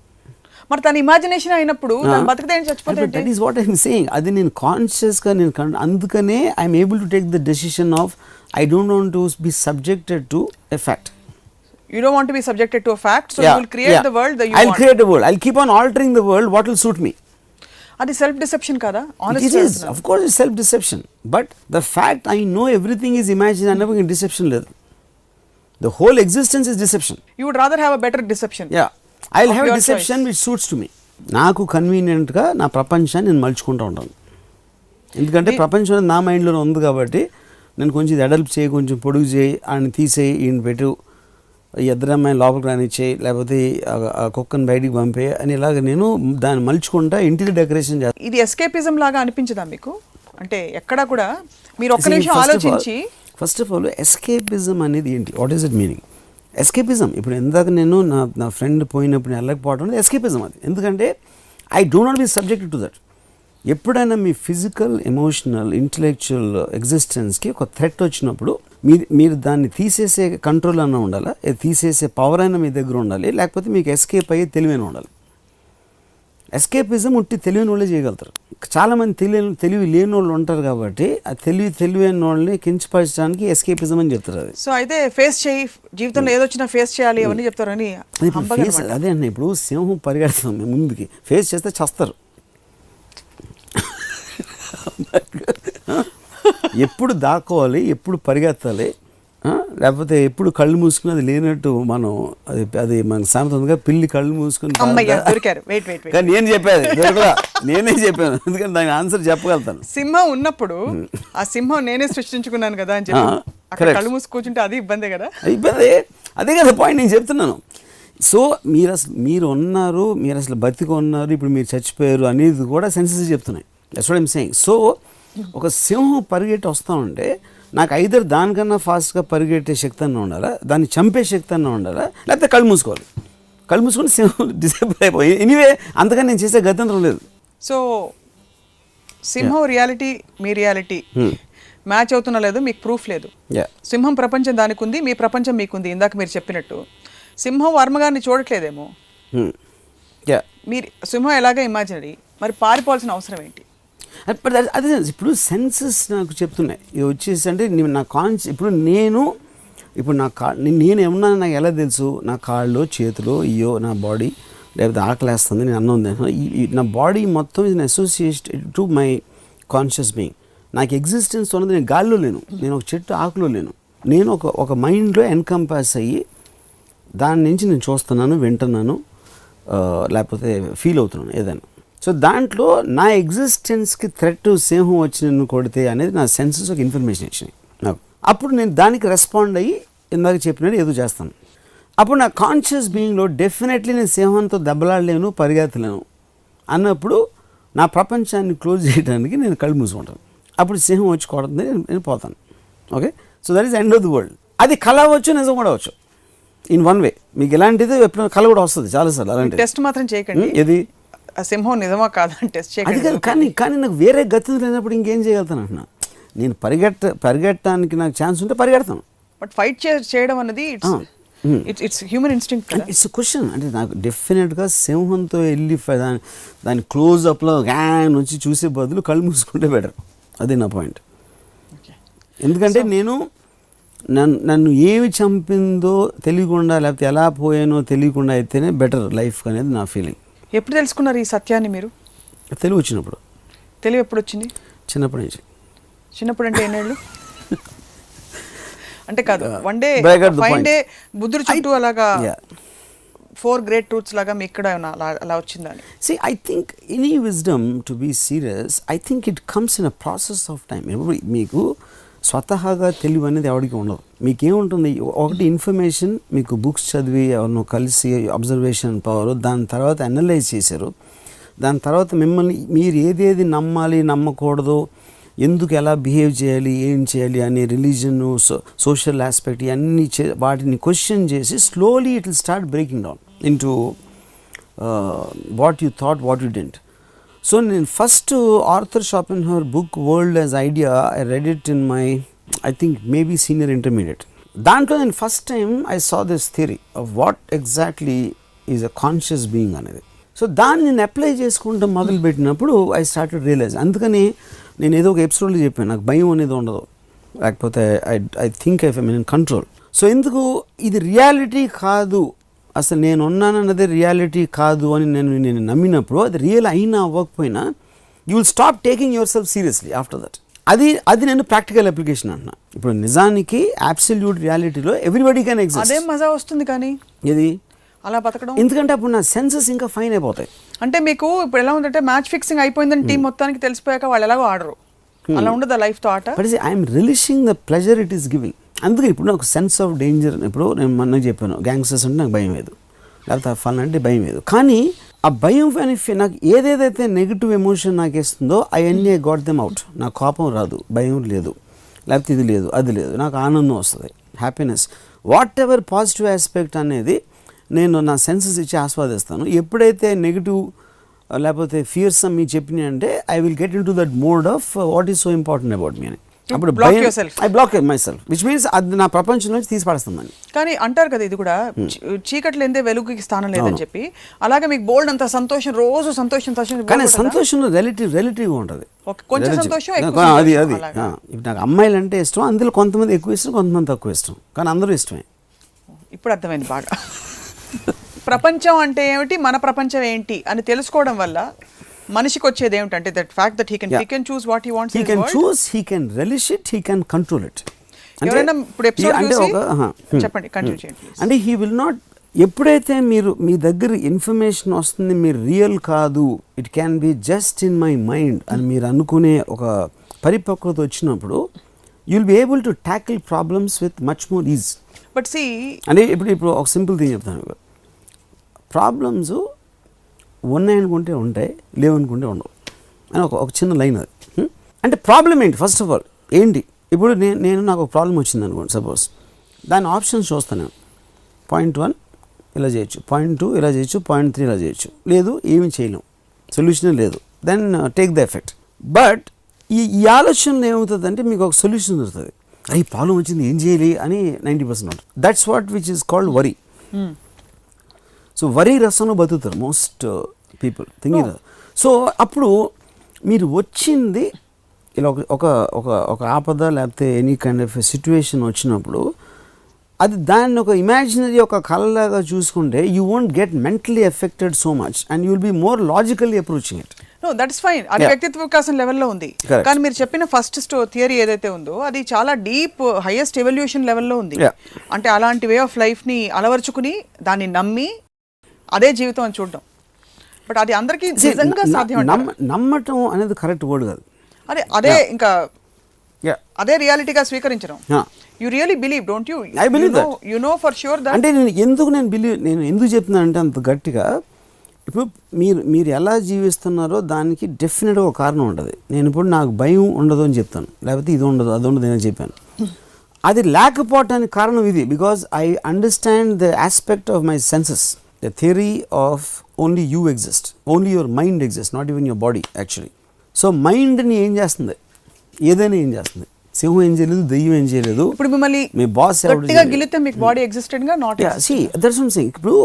మరి తన ఇమాజినేషన్ అయినప్పుడు తను బతికితే చచ్చిపోతే that is what I'm saying. అది నేను కాన్షియస్గా నేను అందుకనే I'm able to take the decision of I don't want to be subjected to a fact. You don't want to be subjected to a fact, so you will create the world that you want. I'll create a world. I'll keep on altering the world what will suit me. Adi self deception kada? Honestly, it is. Of course it's self deception. But the fact I know everything is imagined and never deception లేదు. The whole existence is deception. You would rather have a better deception. Yeah. I'll have a deception which suits to me. నాకు convenient గా నా ప్రపంచాన్ని నేను మలుచుకుంటూ ఉంటాను. ఎందుకంటే ప్రపంచం నా మైండ్లో ఉంది కాబట్టి నేను కొంచెం ఎడల్ప్ చేయి, కొంచెం పొడుగు చేయి, ఆయన తీసేయి, ఈయన పెట్టు, ఎద్దరమ్మాయి లోపలికి రానిచ్చేయి, లేకపోతే కుక్కను బయటికి పంపే అని ఇలాగ నేను దాన్ని మలుచుకుంటా ఇంటీరియర్ డెకరేషన్ చేస్తాను. ఇది ఎస్కేపిజం లాగా అనిపించదా మీకు? అంటే ఎక్కడ కూడా మీరు ఒక్క నిమిషం ఆలోచించి. ఫస్ట్ ఆఫ్ ఆల్ ఎస్కేపిజం అనేది ఏంటి? What is it meaning? Escapism ఇప్పుడు ఇందాక నేను నా ఫ్రెండ్ పోయినప్పుడు వెళ్ళకపోవడం అనేది ఎస్కేపిజం. అది ఎందుకంటే I don't want be subjected to that. ఎప్పుడైనా మీ ఫిజికల్, ఎమోషనల్, ఇంటలెక్చువల్ ఎగ్జిస్టెన్స్కి ఒక థ్రెట్ వచ్చినప్పుడు మీరు దాన్ని తీసేసే కంట్రోల్ అన్న ఉండాలి, తీసేసే పవర్ అయినా మీ దగ్గర ఉండాలి, లేకపోతే మీకు ఎస్కేప్ అయ్యే తెలివైన ఉండాలి. ఎస్కేపిజం ఉట్టి తెలివైన వాళ్ళే చేయగలుగుతారు. చాలామంది తెలివి లేని వాళ్ళు ఉంటారు కాబట్టి ఆ తెలివైన వాళ్ళని కించపరచడానికి ఎస్కేపిజం అని చెప్తారు. అది సో అయితే ఫేస్ చేయి, జీవితంలో ఏదొచ్చినా ఫేస్ చేయాలి అవన్నీ చెప్తారని. అదే అండి, ఇప్పుడు సింహం పరిగెడతాం ముందుకి, ఫేస్ చేస్తే చస్తారు. ఎప్పుడు దాక్కోవాలి, ఎప్పుడు పరిగెత్తాలి, లేకపోతే ఎప్పుడు కళ్ళు మూసుకుని అది లేనట్టు మనం అది మన సామెత ఉందిగా, పిల్లి కళ్ళు మూసుకుని. కానీ నేను చెప్పేది నేనే చెప్పాను, ఎందుకంటే దాని ఆన్సర్ చెప్పగలుగుతాను. సింహం ఉన్నప్పుడు ఆ సింహం నేనే సృష్టించుకున్నాను కదా అని చెప్పి కళ్ళు మూసి కూర్చుంటే అది ఇబ్బందే కదా. ఇబ్బంది, అదే కదా పాయింట్ నేను చెప్తున్నాను. సో మీరు ఉన్నారు, మీరు అసలు బతికి ఉన్నారు, ఇప్పుడు మీరు చచ్చిపోయారు అనేది కూడా సెన్సెస్ చెప్తున్నాయి. That's what I'm saying. So ఒక సింహం పరిగెట్టి వస్తూ ఉంటే నాకు ఐదర్ దానికన్నా ఫాస్ట్గా పరిగెట్టే శక్తి అన్న ఉండాలా, దాన్ని చంపే శక్తి అన్న ఉండాలా, లేకపోతే కళ్ళు మూసుకోవాలి. కళ్ళు మూసుకొని సింహం డిసేబుల్ అయిపోయి ఎనీవే అంతకని నేను చేసే గతంత్రం లేదు. సో సింహం రియాలిటీ మీ రియాలిటీ మ్యాచ్ అవుతున్నా లేదు, మీకు ప్రూఫ్ లేదు. సింహం ప్రపంచం దానికి ఉంది, మీ ప్రపంచం మీకుంది. ఇందాక మీరు చెప్పినట్టు సింహం వర్మ గారిని చూడట్లేదేమో, మీరు సింహం ఎలాగ ఇమాజినరీ, మరి పారిపోవాల్సిన అవసరం ఏంటి? అదే ఇప్పుడు సెన్సెస్ నాకు చెప్తున్నాయి ఇది వచ్చేసి అంటే నా ఇప్పుడు నేను ఏమన్నా నాకు ఎలా తెలుసు, నా కాళ్ళు చేతులు అయ్యో నా బాడీ లేకపోతే ఆకలేస్తుంది నేను అన్నం తింటున్నా, నా బాడీ మొత్తం ఇది associated to my conscious being. నాకు ఎగ్జిస్టెన్స్ ఉన్నది నేను గాల్లో లేను, నేను ఒక చెట్టు ఆకులో లేను, నేను ఒక మైండ్లో ఎన్కంపాస్ అయ్యి దాని నుంచి నేను చూస్తున్నాను, వింటున్నాను, లేకపోతే ఫీల్ అవుతున్నాను ఏదైనా. సో దాంట్లో నా ఎగ్జిస్టెన్స్కి థ్రెట్ సింహం వచ్చి నన్ను కొడితే అనేది నా సెన్సెస్ ఒక ఇన్ఫర్మేషన్ ఇచ్చినాయి నాకు. అప్పుడు నేను దానికి రెస్పాండ్ అయ్యి ఇందాక చెప్పినట్టు ఏదో చేస్తాను. అప్పుడు నా కాన్షియస్ బీయింగ్లో డెఫినెట్లీ నేను సింహంతో దెబ్బలాడలేను, పరిగెత్తలేను అన్నప్పుడు నా ప్రపంచాన్ని క్లోజ్ చేయడానికి నేను కళ్ళు మూసుకుంటాను. అప్పుడు సింహం వచ్చి కొడుతుంది, నేను పోతాను. Okay, so that is end of the world. అది కళ అవ్వచ్చు, నిజం కూడా అవ్వచ్చు. ఇన్ వన్ వే మీకు ఇలాంటిది ఎప్పుడైనా కళ కూడా వస్తుంది చాలాసార్లు. అలాంటి టెస్ట్ మాత్రం చేయకండి, ఇది సింహం నిజమా కాదా అని టెస్ట్ చేయకండి. కానీ నాకు వేరే గతి లేనప్పుడు ఇంకేం చేయగలుగుతాను అంటున్నా. నేను పరిగెట్టడానికి నాకు ఛాన్స్ ఉంటే పరిగెడతాను. బట్ ఫైట్ చేయడం అనేది it's human instinct. It's question అంటే నాకు డెఫినెట్గా సింహంతో వెళ్ళి దాని క్లోజ్అప్లో గ్యాన్ వచ్చి చూసే బదులు కళ్ళు మూసుకుంటే బెటర్. అదే నా పాయింట్. ఎందుకంటే నన్ను ఏమి చంపిందో తెలియకుండా లేకపోతే ఎలా పోయానో తెలియకుండా అయితేనే బెటర్ లైఫ్ అనేది నా ఫీలింగ్. ఎప్పుడు తెలుసుకున్నారు ఈ సత్యాన్ని మీరు? తెలివి వచ్చినప్పుడు. తెలివి ఎప్పుడు వచ్చింది? చిన్నప్పటి నుంచి. చిన్నప్పుడు అంటే ఎన్నేళ్ళు? అంటే కాదు, వన్ డే ఫైన్ డే బుద్ధుడు చుట్టూ అలాగా 4 great truths లాగా మీకు ఇక్కడ అలా వచ్చిందని. See, I think any wisdom, to be serious, I think it comes in a process of time. మీకు స్వతహాగా తెలివి అనేది ఎవరికి ఉండదు. మీకేముంటుంది, ఒకటి ఇన్ఫర్మేషన్ మీకు బుక్స్ చదివి ఎవరినో కలిసి అబ్జర్వేషన్ పవర్, దాని తర్వాత అనలైజ్ చేశారు, దాని తర్వాత మిమ్మల్ని మీరు ఏదేది నమ్మాలి నమ్మకూడదు, ఎందుకు ఎలా బిహేవ్ చేయాలి ఏం చేయాలి అనే రిలీజన్ సోషల్ ఆస్పెక్ట్ ఇవన్నీ వాటిని క్వశ్చన్ చేసి slowly it will start breaking down into what you thought what you didn't. So నేను first Arthur Schopenhauer book world as idea I read it in my I think maybe senior intermediate. దాంట్లో నేను first time I saw this theory of what exactly is a conscious being అనేది. So దాన్ని నేను apply చేసుకుంటూ మొదలుపెట్టినప్పుడు I started realise. అందుకని నేను ఏదో ఒక ఎపిసోడ్లో చెప్పాను, నాకు భయం అనేది ఉండదు, లేకపోతే I think I mean in control. So ఎందుకు ఇది రియాలిటీ కాదు, అసలు నేను ఉన్నానన్నదే రియాలిటీ కాదు అని నేను నమ్మినప్పుడు అది రియల్ అయినా అవ్వకపోయినా you will stop taking your self seriously after that. అది నేను ప్రాక్టికల్ అప్లికేషన్ అంటున్నా. ఇప్పుడు నిజానికి అబ్సల్యూట్ రియాలిటీలో ఎవ్రీబడి కెన్ ఎగ్జిస్ట్. అదే మజా వస్తుంది కానీ ఇది అలా బతకడం. ఎందుకంటే అప్పుడు నా సెన్సెస్ ఇంకా ఫైన్ అయిపోతాయి. అంటే మీకు ఇప్పుడు ఎలా ఉందంటే మ్యాచ్ ఫిక్సింగ్ అయిపోయిందని టీం మొత్తానికి తెలిసిపోయాక వాళ్ళు ఎలాగో ఆడరు, అలా ఉండదు లైఫ్తో ఆట. But I'm relishing the pleasure it is giving. అందుకే ఇప్పుడు నాకు సెన్స్ ఆఫ్ డేంజర్, ఇప్పుడు నేను మొన్న చెప్పాను గ్యాంగ్స్టర్స్ అంటే నాకు భయం లేదు, లేకపోతే ఫన్ అంటే భయం లేదు. కానీ ఆ భయం నాకు ఏదేదైతే నెగిటివ్ ఎమోషన్ నాకు ఇస్తుందో అవన్నీ ఐ గాట్ దెమ్ అవుట్. నాకు కోపం రాదు, భయం లేదు, లేకపోతే ఇది లేదు అది లేదు, నాకు ఆనందం వస్తుంది, happiness, what ever positive aspect అనేది నేను నా సెన్సెస్ ఇచ్చి ఆస్వాదిస్తాను. ఎప్పుడైతే నెగిటివ్ లేకపోతే ఫియర్స్ మీ చెప్పినాయి అంటే I will get into that mode of what is so important about me అని. అప్పుడు I block myself, which means అది నా ప్రపంచం నుంచి తీసి పడేస్తుందని. కానీ అంటారు కదా ఇది కూడా చీకట్లు లేదే వెలుగుకి స్థానం లేదని చెప్పి, అలాగే మీకు బోల్డ్ అంత సంతోషం, రోజు సంతోషం. కానీ సంతోషంలో రిలేటివ్గా ఉంటుంది, కొంచెం సంతోషం. అది ఇప్పుడు నాకు అమ్మాయిలు అంటే ఇష్టం, అందులో కొంతమంది ఎక్కువ ఇష్టం కొంతమంది తక్కువ ఇష్టం, కానీ అందరూ ఇష్టమే. ఇప్పుడు అర్థమైంది బాగా. ప్రపంచం అంటే ఏమిటి, మన ప్రపంచం ఏంటి అని తెలుసుకోవడం వల్ల మనిషికి వచ్చేది ఏమిటంటే that fact that he can choose what he wants. He can choose, he can relish it, he can control it. ఎవరైనా ఇప్పుడు ఎపిసోడ్ చూసి చెప్పండి, కంటిన్యూ చేయండి. అంటే he will not, ఎప్పుడైతే మీరు మీ దగ్గర ఇన్ఫర్మేషన్ వస్తుంది మీరు రియల్ కాదు, it can be just in my mind అని మీరు అనుకునే ఒక పరిపక్వత వచ్చినప్పుడు you will be able to tackle problems with much more ease. But see అంటే ఇప్పుడు ఒక సింపుల్ థింగ్ చెప్తాను, ప్రాబ్లమ్స్ ఉన్నాయనుకుంటే ఉంటాయి, లేవనుకుంటే ఉండవు అని ఒక చిన్న లైన్ అది. అంటే ప్రాబ్లం ఏంటి ఫస్ట్ ఆఫ్ ఆల్ ఏంటి? ఇప్పుడు నేను నాకు ఒక ప్రాబ్లం వచ్చింది అనుకోండి సపోజ్, దాని ఆప్షన్స్ చూస్తాను. పాయింట్ 1 ఇలా చేయొచ్చు, పాయింట్ 2 ఇలా చేయొచ్చు, పాయింట్ 3 ఇలా చేయొచ్చు, లేదు ఏమీ చేయలేం, సొల్యూషనే లేదు, then take the effect. But ఈ ఆలోచనలో ఏమవుతుందంటే మీకు ఒక సొల్యూషన్ దొరుకుతుంది. ఈ ప్రాబ్లం వచ్చింది ఏం చేయాలి అని 90% ఉంటుంది. That's what which is called worry. So worry రసంలో బతుకుతారు మోస్ట్ పీపుల్ థింకింగ్. సో అప్పుడు మీరు వచ్చింది ఇలా ఒక ఒక ఒక ఆపద లేకపోతే ఎనీ కైండ్ ఆఫ్ సిచ్యువేషన్ వచ్చినప్పుడు అది దాన్ని ఒక ఇమాజినరీ ఒక కళలాగా చూసుకుంటే you won't get mentally affected so much and you will be more logically approaching it. No that's fine, అది వ్యక్తిత్వ వికాసం లెవెల్లో ఉంది. కానీ మీరు చెప్పిన ఫస్ట్ థియరీ ఏదైతే ఉందో అది చాలా డీప్ హైయెస్ట్ ఎవల్యూషన్ లెవెల్లో ఉంది. అంటే అలాంటి వే ఆఫ్ లైఫ్ ని అలవర్చుకుని దాన్ని నమ్మి అదే జీవితం అని చూడడం. బట్ అది అందరికీ నిజంగా సాధ్యం. నమ్మటం అనేది కరెక్ట్ వర్డ్ కాదు, అదే ఇంకా అదే రియాలిటీగా స్వీకరించడం. You really believe, don't you? I believe that. You know for sure that. అంటే నేను ఎందుకు చెప్తున్నాను అంటే అంత గట్టిగా, ఇప్పుడు మీరు ఎలా జీవిస్తున్నారో దానికి డెఫినెట్గా ఒక కారణం ఉంటుంది. నేను ఇప్పుడు నాకు భయం ఉండదు అని చెప్తాను, లేకపోతే ఇది ఉండదు అది ఉండదు అని చెప్పాను. అది లేకపోవటానికి కారణం ఇది, because I understand the aspect of my senses. The theory of only you exist, only your mind exist, not even your body actually. So మైండ్ని ఏం చేస్తుంది, ఏదైనా ఏం చేస్తుంది. సింహం ఏం చేయలేదు, దెయ్యం ఏం చేయలేదు. ఇప్పుడు మిమ్మల్ని మీ బాస్ గట్టిగా గిలితే మీకు బాడీ ఎగ్జిస్టెడ్ గా not see that's what I'm saying. ఇప్పుడు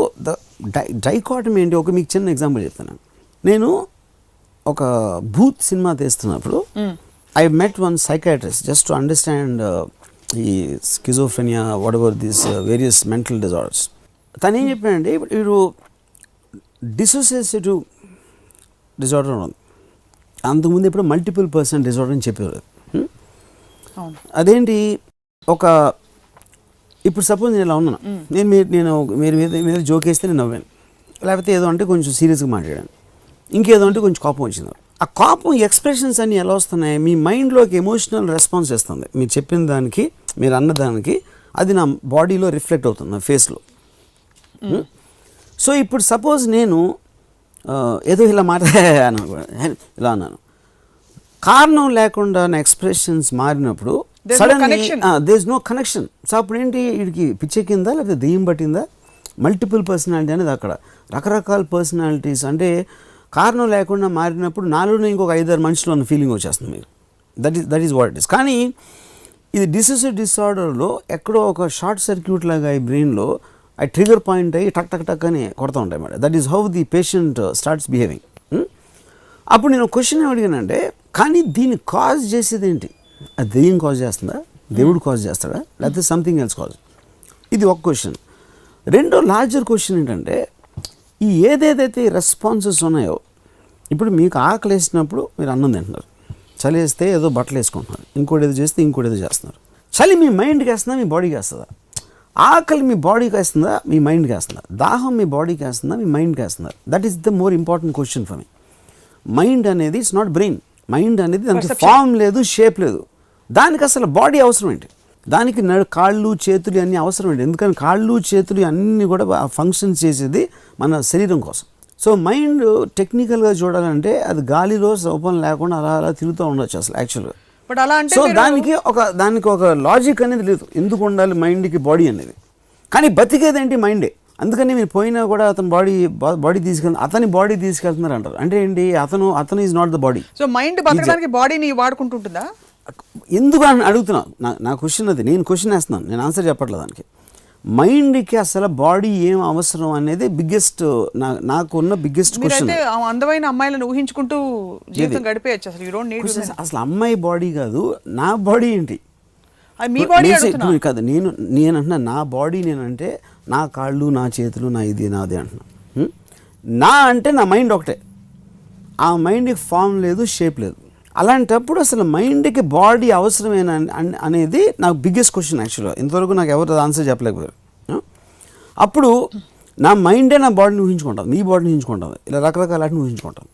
డైకాటమీ ఏంటి, ఒక మీకు చిన్న ఎగ్జాంపుల్ చెప్తాను. నేను ఒక భూత్ సినిమా తీస్తున్నప్పుడు I met one psychiatrist just to understand ఈ schizophrenia whatever these various mental disorders. తను ఏం చెప్పానంటే, ఇప్పుడు డిసోసియేటివ్ డిజార్డర్ ఉంది, అంతకుముందు ఇప్పుడు మల్టిపుల్ పర్సన్ డిజార్డర్ అని చెప్పేవారు. అదేంటి, ఒక ఇప్పుడు సపోజ్ నేను ఇలా ఉన్నాను, నేను మీరు మీద జోక్ వేస్తే నేను నవ్వాను, లేకపోతే ఏదో అంటే కొంచెం సీరియస్గా మాట్లాడాను, ఇంకేదో అంటే కొంచెం కోపం వచ్చింది. ఆ కోపం ఎక్స్ప్రెషన్స్ అన్నీ ఎలా వస్తున్నాయి, మీ మైండ్లోకి ఎమోషనల్ రెస్పాన్స్ ఇస్తుంది. మీరు చెప్పిన దానికి, మీరు అన్నదానికి అది నా బాడీలో రిఫ్లెక్ట్ అవుతుంది, నా ఫేస్లో. సో ఇప్పుడు సపోజ్ నేను ఏదో ఇలా మాట్లాడాను, ఇలా అన్నాను, కారణం లేకుండా నా ఎక్స్ప్రెషన్స్ మారినప్పుడు suddenly there is no connection. So అప్పుడు ఏంటి, వీడికి పిచ్చెక్కిందా లేకపోతే దెయ్యం పట్టిందా? మల్టిపుల్ పర్సనాలిటీ అనేది అక్కడ రకరకాల పర్సనాలిటీస్. అంటే కారణం లేకుండా మారినప్పుడు నాలోనే ఇంకొక 5-6 మనుషులు అన్న ఫీలింగ్ వచ్చేస్తుంది మీకు. That is what it is. కానీ ఇది డిసోసియేటివ్ డిసార్డర్లో ఎక్కడో ఒక షార్ట్ సర్క్యూట్ లాగా ఈ బ్రెయిన్లో ఆ ట్రిగర్ పాయింట్ అయ్యి టక్ టక్ టక్ అని కొడతా ఉంటాయి madam. That is how the patient starts behaving. అప్పుడు నేను క్వశ్చన్ అడిగానంటే, కానీ దీన్ని కాజ్ చేసేది ఏంటి? అది దెయ్యం కాజ్ చేస్తుందా, దేవుడు కాజ్ చేస్తాడా, లేకపోతే సంథింగ్ ఎల్స్ కాజ్? ఇది ఒక క్వశ్చన్. రెండో లార్జర్ క్వశ్చన్ ఏంటంటే, ఈ ఏదేదైతే రెస్పాన్సెస్ ఉన్నాయో, ఇప్పుడు మీకు ఆకలి వేసినప్పుడు మీరు అన్నం తింటున్నారు, చలి వేస్తే ఏదో బట్టలు వేసుకుంటున్నారు, ఇంకోటి ఏదో చేస్తే ఇంకోటి ఏదో చేస్తున్నారు. చలి మీ మైండ్కి వేస్తుందా, మీ బాడీకి వేస్తుందా? ఆకలి మీ బాడీకి వేస్తుందా, మీ మైండ్కి వేస్తుందా? దాహం మీ బాడీకి వేస్తుందా, మీ మైండ్కి వేస్తుందా? That is the more important question for me. Mind అనేది ఇట్స్ నాట్ బ్రెయిన్. మైండ్ అనేది దానికి ఫామ్ లేదు, షేప్ లేదు. దానికి అసలు బాడీ అవసరం ఏంటి? దానికి కాళ్ళు చేతులు అన్నీ అవసరం ఏంటి? ఎందుకని కాళ్ళు చేతులు అన్నీ కూడా ఫంక్షన్స్ చేసేది మన శరీరం కోసం. సో మైండ్ టెక్నికల్గా చూడాలంటే అది గాలిలో రూపం లేకుండా అలా అలా తిరుగుతూ ఉండొచ్చు అసలు యాక్చువల్గా. బట్ అలా అంటే సో దానికి ఒక లాజిక్ అనేది లేదు, ఎందుకు ఉండాలి మైండ్కి బాడీ అనేది. కానీ బతికేదేంటి మైండే. అందుకని మీరు పోయినా కూడా అతని బాడీ అతని బాడీ తీసుకెళ్తున్నారు అంటారు. అంటే ఏంటి, అతను is not the body. So mind బతకడానికి బాడీని వాడుకుంటుంటుందా? ఎందుకు అని అడుగుతున్నాను. నా క్వశ్చన్ అది, నేను క్వశ్చన్ వేస్తున్నాను, నేను ఆన్సర్ చెప్పట్లేదు దానికి. మైండ్కి అసలు బాడీ ఏం అవసరం అనేది బిగ్గెస్ట్, నాకున్న బిగ్గెస్ట్ క్వశ్చన్. అందమైన అమ్మాయిలను ఊహించుకుంటూ జీవితం గడిపేయచ్చు, అసలు యు డోంట్ నీడ్. అసలు అమ్మాయి బాడీ కాదు, నా బాడీ ఏంటి? మీ బాడీ కాదు, నేను అంటున్నా నా బాడీ. నేనంటే నా కాళ్ళు, నా చేతులు, నా ఇది నాది అంటున్నా. నా అంటే నా మైండ్ ఒకటే, ఆ మైండ్కి ఫామ్ లేదు, షేప్ లేదు. అలాంటప్పుడు అసలు మైండ్కి బాడీ అవసరమేనా అనేది నాకు బిగ్గెస్ట్ క్వశ్చన్ యాక్చువల్గా. ఇంతవరకు నాకు ఎవరు ఆన్సర్ చెప్పలేకపోయారు. అప్పుడు నా మైండే నా బాడీని ఊహించుకుంటాను, మీ బాడీని ఊహించుకుంటాను, ఇలా రకరకాల వాటిని ఊహించుకుంటాను.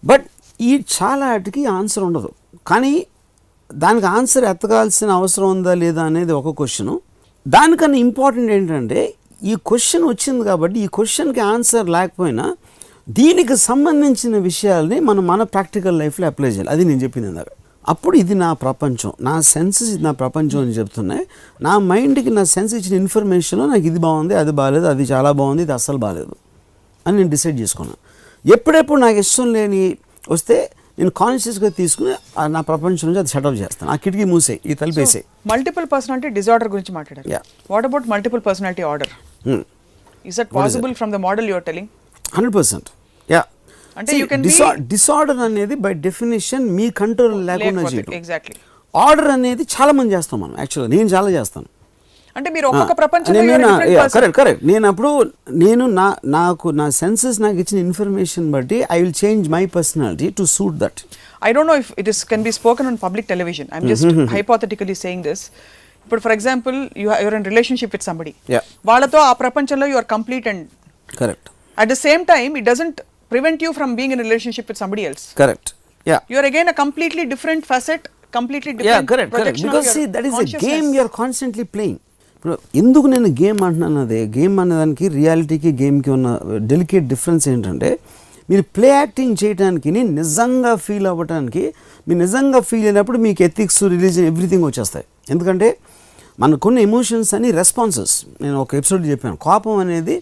బట్ ఈ చాలా వాటికి ఆన్సర్ ఉండదు. కానీ దానికి ఆన్సర్ ఎత్తగాల్సిన అవసరం ఉందా లేదా అనేది ఒక క్వశ్చను. దానికన్నా ఇంపార్టెంట్ ఏంటంటే, ఈ క్వశ్చన్ వచ్చింది కాబట్టి ఈ క్వశ్చన్కి ఆన్సర్ లేకపోయినా దీనికి సంబంధించిన విషయాల్ని మనం మన ప్రాక్టికల్ లైఫ్లో అప్లై చేయాలి. అది నేను చెప్పింది ఇందాక. అప్పుడు ఇది నా ప్రపంచం, నా సెన్సెస్ ఇది నా ప్రపంచం అని చెప్తున్నాయి. నా మైండ్కి నా సెన్స్ ఇచ్చిన ఇన్ఫర్మేషన్లో నాకు ఇది బాగుంది, అది బాగాలేదు, అది చాలా బాగుంది, ఇది అస్సలు బాగాలేదు అని నేను డిసైడ్ చేసుకున్నాను. ఎప్పుడెప్పుడు నాకు ఇష్టం లేని వస్తే నేను కాన్షియస్గా తీసుకుని నా ప్రపంచం నుంచి అది షటప్ చేస్తాను. ఆ కిటికీ మూసే, ఈ తలిపేసే. మల్టిపుల్ పర్సనాలిటీ డిజార్డర్ గురించి మాట్లాడారు. What about multiple personality order? Is that possible from the model you are telling? 100%. Yeah. అంటే you can డిసార్డర్ అనేది బై డెఫినేషన్ మీ కంట్రోల్ లేకుండా చేయడం. ఎగ్జాక్ట్లీ. ఆర్డర్ అనేది చాలా మంది చేస్తాం మనం. యాక్చువల్గా నేను చాలా చేస్తాను. అంటే మీరు ఒక్కొక్క ప్రపంచంలో కరెక్ట్. నేను నాకు నా సెన్సెస్ నాకు ఇచ్చిన ఇన్ఫర్మేషన్ బట్టి I will change my personality to suit that. I don't know if it is can be spoken on public television. I'm just hypothetically saying this. ఇప్పుడు for example you're in relationship with somebody. వాళ్ళతో ఆ ప్రపంచంలో you are complete and correct. At the same time, it doesn't prevent you from being in a relationship with somebody else. Correct. Yeah. You are again a completely different facet, completely different. Yeah, correct. Because see, that is a game you are constantly playing. ఇప్పుడు ఎందుకు నేను game అంటున్నాను, అదే game అనేదానికి రియాలిటీకి గేమ్కి ఉన్న delicate difference ఏంటంటే, మీరు ప్లే యాక్టింగ్ చేయడానికి నిజంగా ఫీల్ అవ్వడానికి, మీరు నిజంగా ఫీల్ అయినప్పుడు మీకు ఎథిక్స్, రిలీజన్, ఎవ్రీథింగ్ వచ్చేస్తాయి. ఎందుకంటే మనకున్న ఎమోషన్స్ అని రెస్పాన్సెస్. నేను ఒక ఎపిసోడ్ చెప్పాను, కోపం అనేది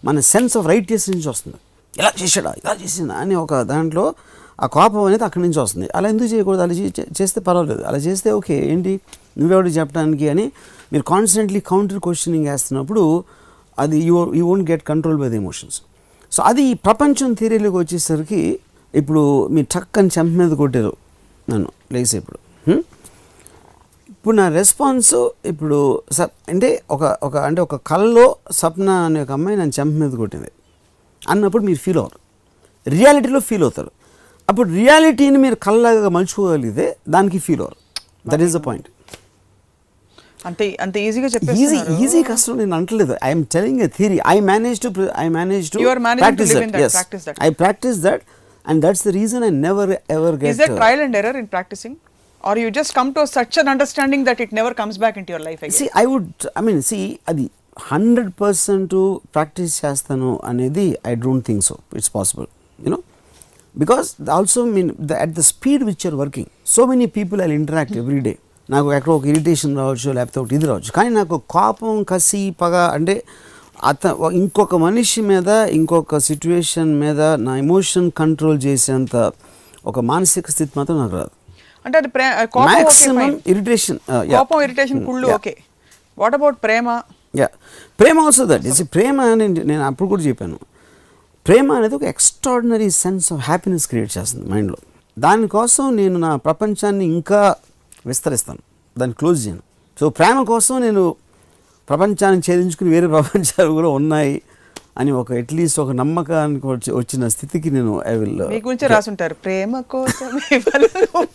మన సెన్స్ ఆఫ్ రైట్నెస్ నుంచి వస్తుంది. ఇలా చేసాడా, ఇలా చేసిందా అని ఒక దాంట్లో ఆ కోపం అనేది అక్కడి నుంచి వస్తుంది. అలా ఎందుకు చేయకూడదు, అలా చేస్తే పర్వాలేదు, అలా చేస్తే ఓకే, ఏంటి నువ్వెవరికి చెప్పడానికి అని మీరు కాన్స్టెంట్లీ కౌంటర్ క్వశ్చనింగ్ వేస్తున్నప్పుడు అది you won't get control by the emotions. So అది ఈ ప్రపంచం థియరీలోకి వచ్చేసరికి ఇప్పుడు మీరు టక్కని చెంప మీద కొట్టారు నన్ను లేసే ఇప్పుడు నా రెస్పాన్స్ ఇప్పుడు అంటే ఒక కల్లో సప్న అనే ఒక అమ్మాయి నన్ను చెంప మీద కొట్టింది అన్నప్పుడు మీరు ఫీల్ అవ్వరు, రియాలిటీలో ఫీల్ అవుతారు. అప్పుడు రియాలిటీని మీరు కళ్ళగా మలుచుకోగలిగితే దానికి ఫీల్ అవ్వరు. That is the point. అంత ఈజీగా ఈజీ కష్టం నేను అంటలేదు. I'm telling a theory. I manage to practice that and that's the reason I never ever get. Is there trial and error in practicing, or you just come to such an understanding that it never comes back into your life again? See, అది 100% practice చేస్తాను అనేది I don't think so. It's possible, because also at the speed which you're working, so many people I'll interact every day. నాకు ఎక్కడ ఒక irritation రావచ్చు, లేకపోతే ఒకటి ఇది రావచ్చు, కానీ నాకు కోపం, కసి, పగ అంటే ఇంకొక మనిషి మీద, ఇంకొక సిచ్యువేషన్ మీద నా ఎమోషన్ కంట్రోల్ చేసేంత ఒక మానసిక స్థితి మాత్రం నాకు రాదు. అంటే అది మాక్సిమం ఇరిటేషన్, కోపం, ఇరిటేషన్, కుళ్ళు ఓకే. వాట్ అబౌట్ ప్రేమ? ప్రేమ ఆల్సో దట్ ఈస్. ప్రేమ నేను అప్పుడు కూడా చెప్పాను, ప్రేమ అనేది ఒక extraordinary sense of happiness create చేస్తుంది మైండ్లో. దానికోసం నేను నా ప్రపంచాన్ని ఇంకా విస్తరిస్తాను, దాన్ని క్లోజ్ చేయను. సో ప్రేమ కోసం నేను ప్రపంచాన్ని ఛేదించుకుని వేరే ప్రపంచాలు కూడా ఉన్నాయి అని ఒక అట్లీస్ట్ ఒక నమ్మకానికి వచ్చిన స్థితికి నేను ఐ విల్. మీ గురించి రాసుంటారు, ప్రేమ కోసం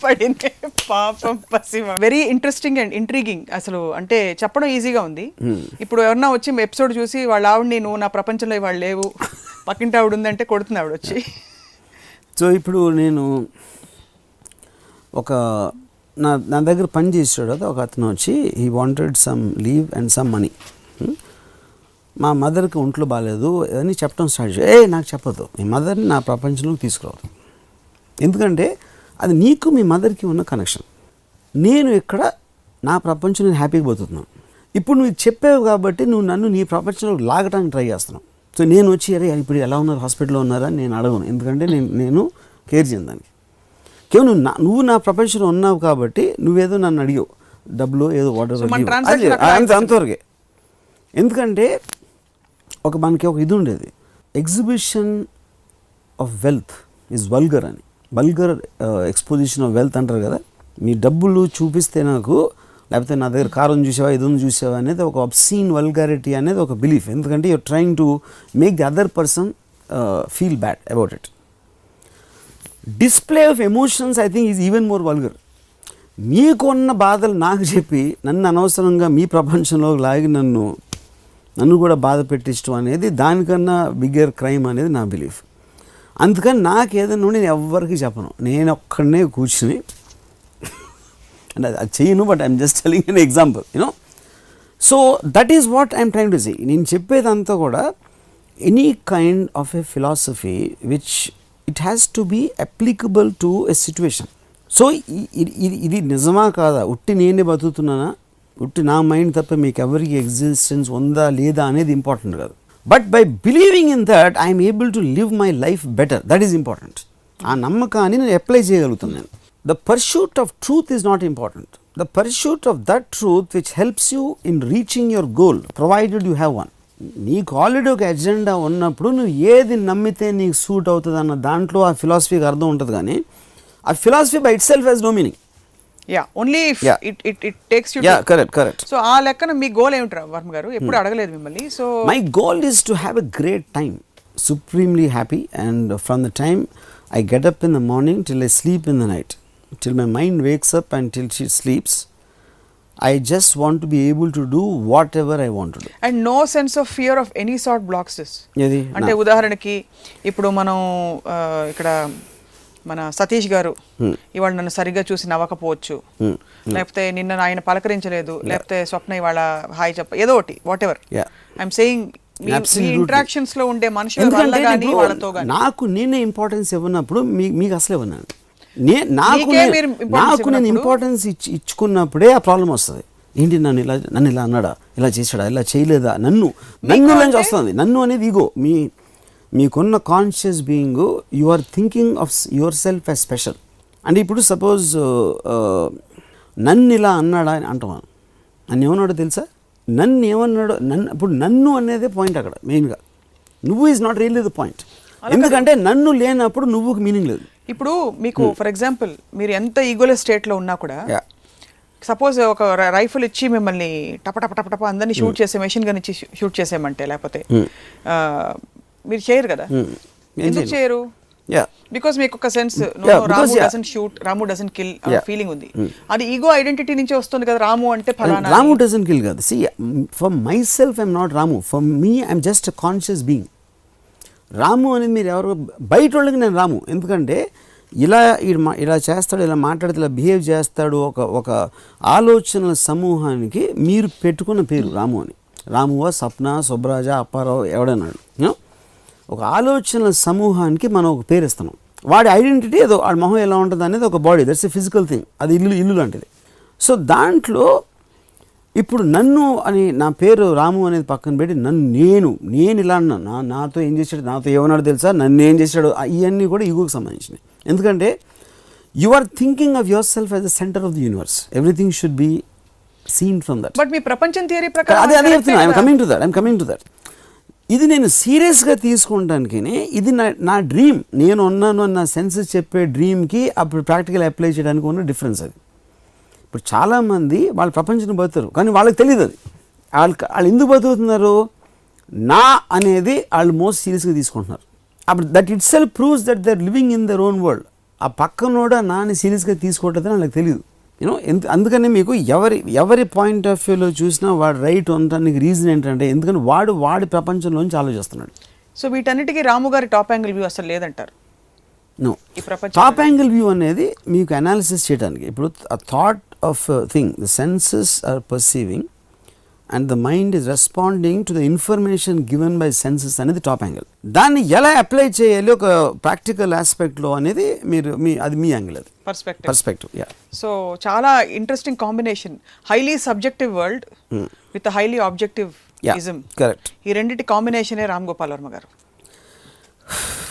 పడింది పాపం పసిమ. Very interesting and intriguing. అసలు అంటే చెప్పడం ఈజీగా ఉంది. ఇప్పుడు ఎవరన్నా వచ్చి ఎపిసోడ్ చూసి వాళ్ళ ఆవిడని, నువ్వు నా ప్రపంచంలో వాళ్ళు లేవు, పక్కింటి ఆవిడ ఉందంటే కొడుతుంది ఆవిడ వచ్చి. సో ఇప్పుడు నేను నా దగ్గర పని చేసాడు ఒక అతను వచ్చి, he wanted some leave and some money. మా మదర్కి ఒంట్లో బాగాలేదు అని చెప్పడం స్టార్ట్ చేయ. నాకు చెప్పదు, మీ మదర్ని నా ప్రపంచంలోకి తీసుకురావద్దు, ఎందుకంటే అది నీకు మీ మదర్కి ఉన్న కనెక్షన్. నేను ఇక్కడ నా ప్రపంచం నేను హ్యాపీగా బతుకుతున్నాను. ఇప్పుడు నువ్వు చెప్పావు కాబట్టి నువ్వు నన్ను నీ ప్రపంచంలోకి లాగడానికి ట్రై చేస్తున్నావు. సో నేను వచ్చి అరే ఇప్పుడు ఎలా ఉన్నారు, హాస్పిటల్లో ఉన్నారా నేను అడగను, ఎందుకంటే నేను కేర్ చేయను దానికి. కేవలం నువ్వు నా ప్రపంచంలో ఉన్నావు కాబట్టి నువ్వేదో నన్ను అడిగావు, డబ్బులు ఏదో వాటర్ అంతవరకే. ఎందుకంటే మనకి ఒక ఇది ఉండేది, exhibition of wealth is vulgar అని. వల్గర్ ఎక్స్పోజిషన్ ఆఫ్ వెల్త్ అంటారు కదా. మీ డబ్బులు చూపిస్తే నాకు, లేకపోతే నా దగ్గర కారం చూసావా, ఇది చూసావా అనేది ఒక అబ్సీన్ వల్గారిటీ అనేది ఒక బిలీఫ్. ఎందుకంటే you're trying to make the other person feel bad about it. Display of emotions I think is even more vulgar. మీకున్న బాధలు నాకు చెప్పి నన్ను అనవసరంగా మీ ప్రపంచంలో లాగి నన్ను కూడా బాధ పెట్టించడం అనేది దానికన్నా బిగ్గర్ క్రైమ్ అనేది నా బిలీఫ్. అందుకని నాకు ఏదైనా నేను ఎవ్వరికి చెప్పను, నేను ఒక్కడనే కూర్చుని అంటే అది చేయను. But I'm just telling an example, so that is what I'm trying to say. నేను చెప్పేదంతా కూడా any kind of a philosophy which it has to be applicable to a situation. So ఇది నిజమా కాదా, ఉట్టి నేనే బతుకుతున్నానా, ఉట్టి నా మైండ్ తప్ప మీకు ఎవరికి ఎగ్జిస్టెన్స్ ఉందా లేదా అనేది ఇంపార్టెంట్ కాదు. But by believing in that I'm able to live my life better, that is important. ఆ నమ్మకాన్ని నేను అప్లై చేయగలుగుతున్నాను. The pursuit of truth is not important. The pursuit of that truth which helps you in reaching your goal provided you have one. నీకు already ఒక agenda ఉన్నప్పుడు నువ్వు ఏది నమ్మితే నీకు సూట్ అవుతుంది అన్న దాంట్లో ఆ ఫిలాసఫీకి అర్థం ఉంటుంది. కానీ ఆ philosophy by itself has no meaning. Only it takes you. Correct. So ఆ లెక్కన మీ గోల్ ఏమిట్రా వర్మ గారు? ఎప్పుడు అడగలేదు మిమ్మల్ని. So my goal is to have a great time, supremely happy, and from the time I get up in the morning till I sleep in the night, till my mind wakes up and till she sleeps, I just want to be able to do whatever I want to do. And no sense of fear of any sort blocks this. ఏది అంటే ఉదాహరణకి ఇప్పుడు మనం ఇక్కడ మన సతీష్ గారు ఇవాళ నన్ను సరిగ్గా చూసి నవ్వకపోవచ్చు, లేకపోతే నిన్న ఆయన పలకరించలేదు, లేకపోతే స్వప్న ఇవాళ హాయ్ ఏదో ఒకటి what ever I'm saying interactions లో ఉండే మనుషుల వల్ల గానీ వాళ్ళతో గానీ నాకు నేనే ఇంపార్టెన్స్ ఇవ్వనప్పుడు మీకు అసలు ఇవ్వను. నాకు నేను ఇంపార్టెన్స్ ఇచ్చుకున్నప్పుడే ఆ ప్రాబ్లం వస్తుంది. ఏంటి నన్ను ఇలా అన్నాడా, ఇలా చేశాడా, ఇలా చేయలేదా, నన్ను నుంచి వస్తుంది. నన్ను అనేది ఈగో. మీకున్న conscious being you are thinking of yourself as special. అంటే ఇప్పుడు సపోజ్ నన్ను ఇలా అన్నాడా అని అంటాను. నన్ను ఏమన్నాడో తెలుసా, నన్ను ఏమన్నాడో ఇప్పుడు నన్ను అనేదే పాయింట్ అక్కడ మెయిన్గా. నువ్వు is not really the point. ఎందుకంటే నన్ను లేనప్పుడు నువ్వుకి మీనింగ్ లేదు. ఇప్పుడు మీకు ఫర్ ఎగ్జాంపుల్ మీరు ఎంత ఈగోలెస్ స్టేట్లో ఉన్నా కూడా సపోజ్ ఒక రైఫిల్ ఇచ్చి మిమ్మల్ని టప అందరినీ షూట్ చేసే మెషిన్ గన్ ఇచ్చి షూట్ చేసేయమంటే లేకపోతే మీరు చేయరు కదా. ఎందుకు చేయరు? బికాస్ మీకు ఒక sense Ramu doesn't shoot, Ramu doesn't kill feeling ఉంది. అది ఈగో ఐడెంటిటీ నుంచి వస్తుంది కదా. రాము అంటే ఫలానా. రాము డజంట్ కిల్ కాదు. See, for myself I'm not Ramu. For me I'm just a conscious being. రాము అనేది మీరు ఎవరు బయట వాళ్ళకి నేను రాము. ఎందుకంటే ఇలా చేస్తాడు, ఇలా మాట్లాడితే, ఇలా బిహేవ్ చేస్తాడు, ఒక ఆలోచనల సమూహానికి మీరు పెట్టుకున్న పేరు రాము అని. రామువా, సప్న, సుబ్రాజ, అప్పారావు ఎవడన్నాడు. ఒక ఆలోచనల సమూహానికి మనం ఒక పేరు ఇస్తున్నాం. వాడి ఐడెంటిటీ ఏదో, వాడి మొహం ఎలా ఉంటుంది అనేది ఒక body, that's a physical thing. అది ఇల్లు లాంటిది. సో దాంట్లో ఇప్పుడు నన్ను అని నా పేరు రాము అనేది పక్కన పెట్టి నేను ఇలా అన్నా, నాతో ఏం చేశాడు, నాతో ఏమన్నాడు తెలుసా, నన్ను ఏం చేశాడు, ఇవన్నీ కూడా ఈగోకి సంబంధించినవి. ఎందుకంటే you are thinking of yourself as the centre of the universe. Everything should be seen from that. But మీ ప్రపంచం థియరీ ప్రకారం అదే చెప్తున్నా. I'm coming to that. ఇది నేను సీరియస్గా తీసుకుంటానికి ఇది నా డ్రీమ్. నేను ఉన్నాను అన్న సెన్సెస్ చెప్పే డ్రీమ్కి అప్పుడు ప్రాక్టికల్ అప్లై చేయడానికి ఉన్న డిఫరెన్స్ అది. ఇప్పుడు చాలామంది వాళ్ళ ప్రపంచం బతుకుతారు, కానీ వాళ్ళకి తెలియదు అది. వాళ్ళు ఎందుకు బతుకుతున్నారు, నా అనేది వాళ్ళు మోస్ట్ సీరియస్గా తీసుకుంటున్నారు. అప్పుడు that itself proves that they are living in their own world. ఆ పక్కనోడ నాని సీరియస్గా తీసుకోవట్లేదని వాళ్ళకి తెలియదు. అందుకని మీకు ఎవరి పాయింట్ ఆఫ్ వ్యూలో చూసినా వాడు రైట్ ఉండడానికి రీజన్ ఏంటంటే ఎందుకంటే వాడి ప్రపంచంలోంచి ఆలోచిస్తున్నాడు. సో వీటన్నిటికీ రాము గారి టాప్ యాంగిల్ వ్యూ అసలు లేదంటారు. నో, టాప్ యాంగిల్ వ్యూ అనేది మీకు అనాలిసిస్ చేయడానికి. ఇప్పుడు thought of thing, the senses are perceiving and the mind is responding to the information given by senses అనేది టాప్ యాంగిల్. దాన్ని ఎలా అప్లై చేయాలి ఒక ప్రాక్టికల్ ఆస్పెక్ట్లో అనేది అది మీ యాంగిల్, అది పర్స్పెక్టివ్. సో చాలా interesting combination. Highly subjective world with highly objective ism. Correct. ఈ రెండింటి కాంబినేషనే రామ్ గోపాల్ వర్మ గారు.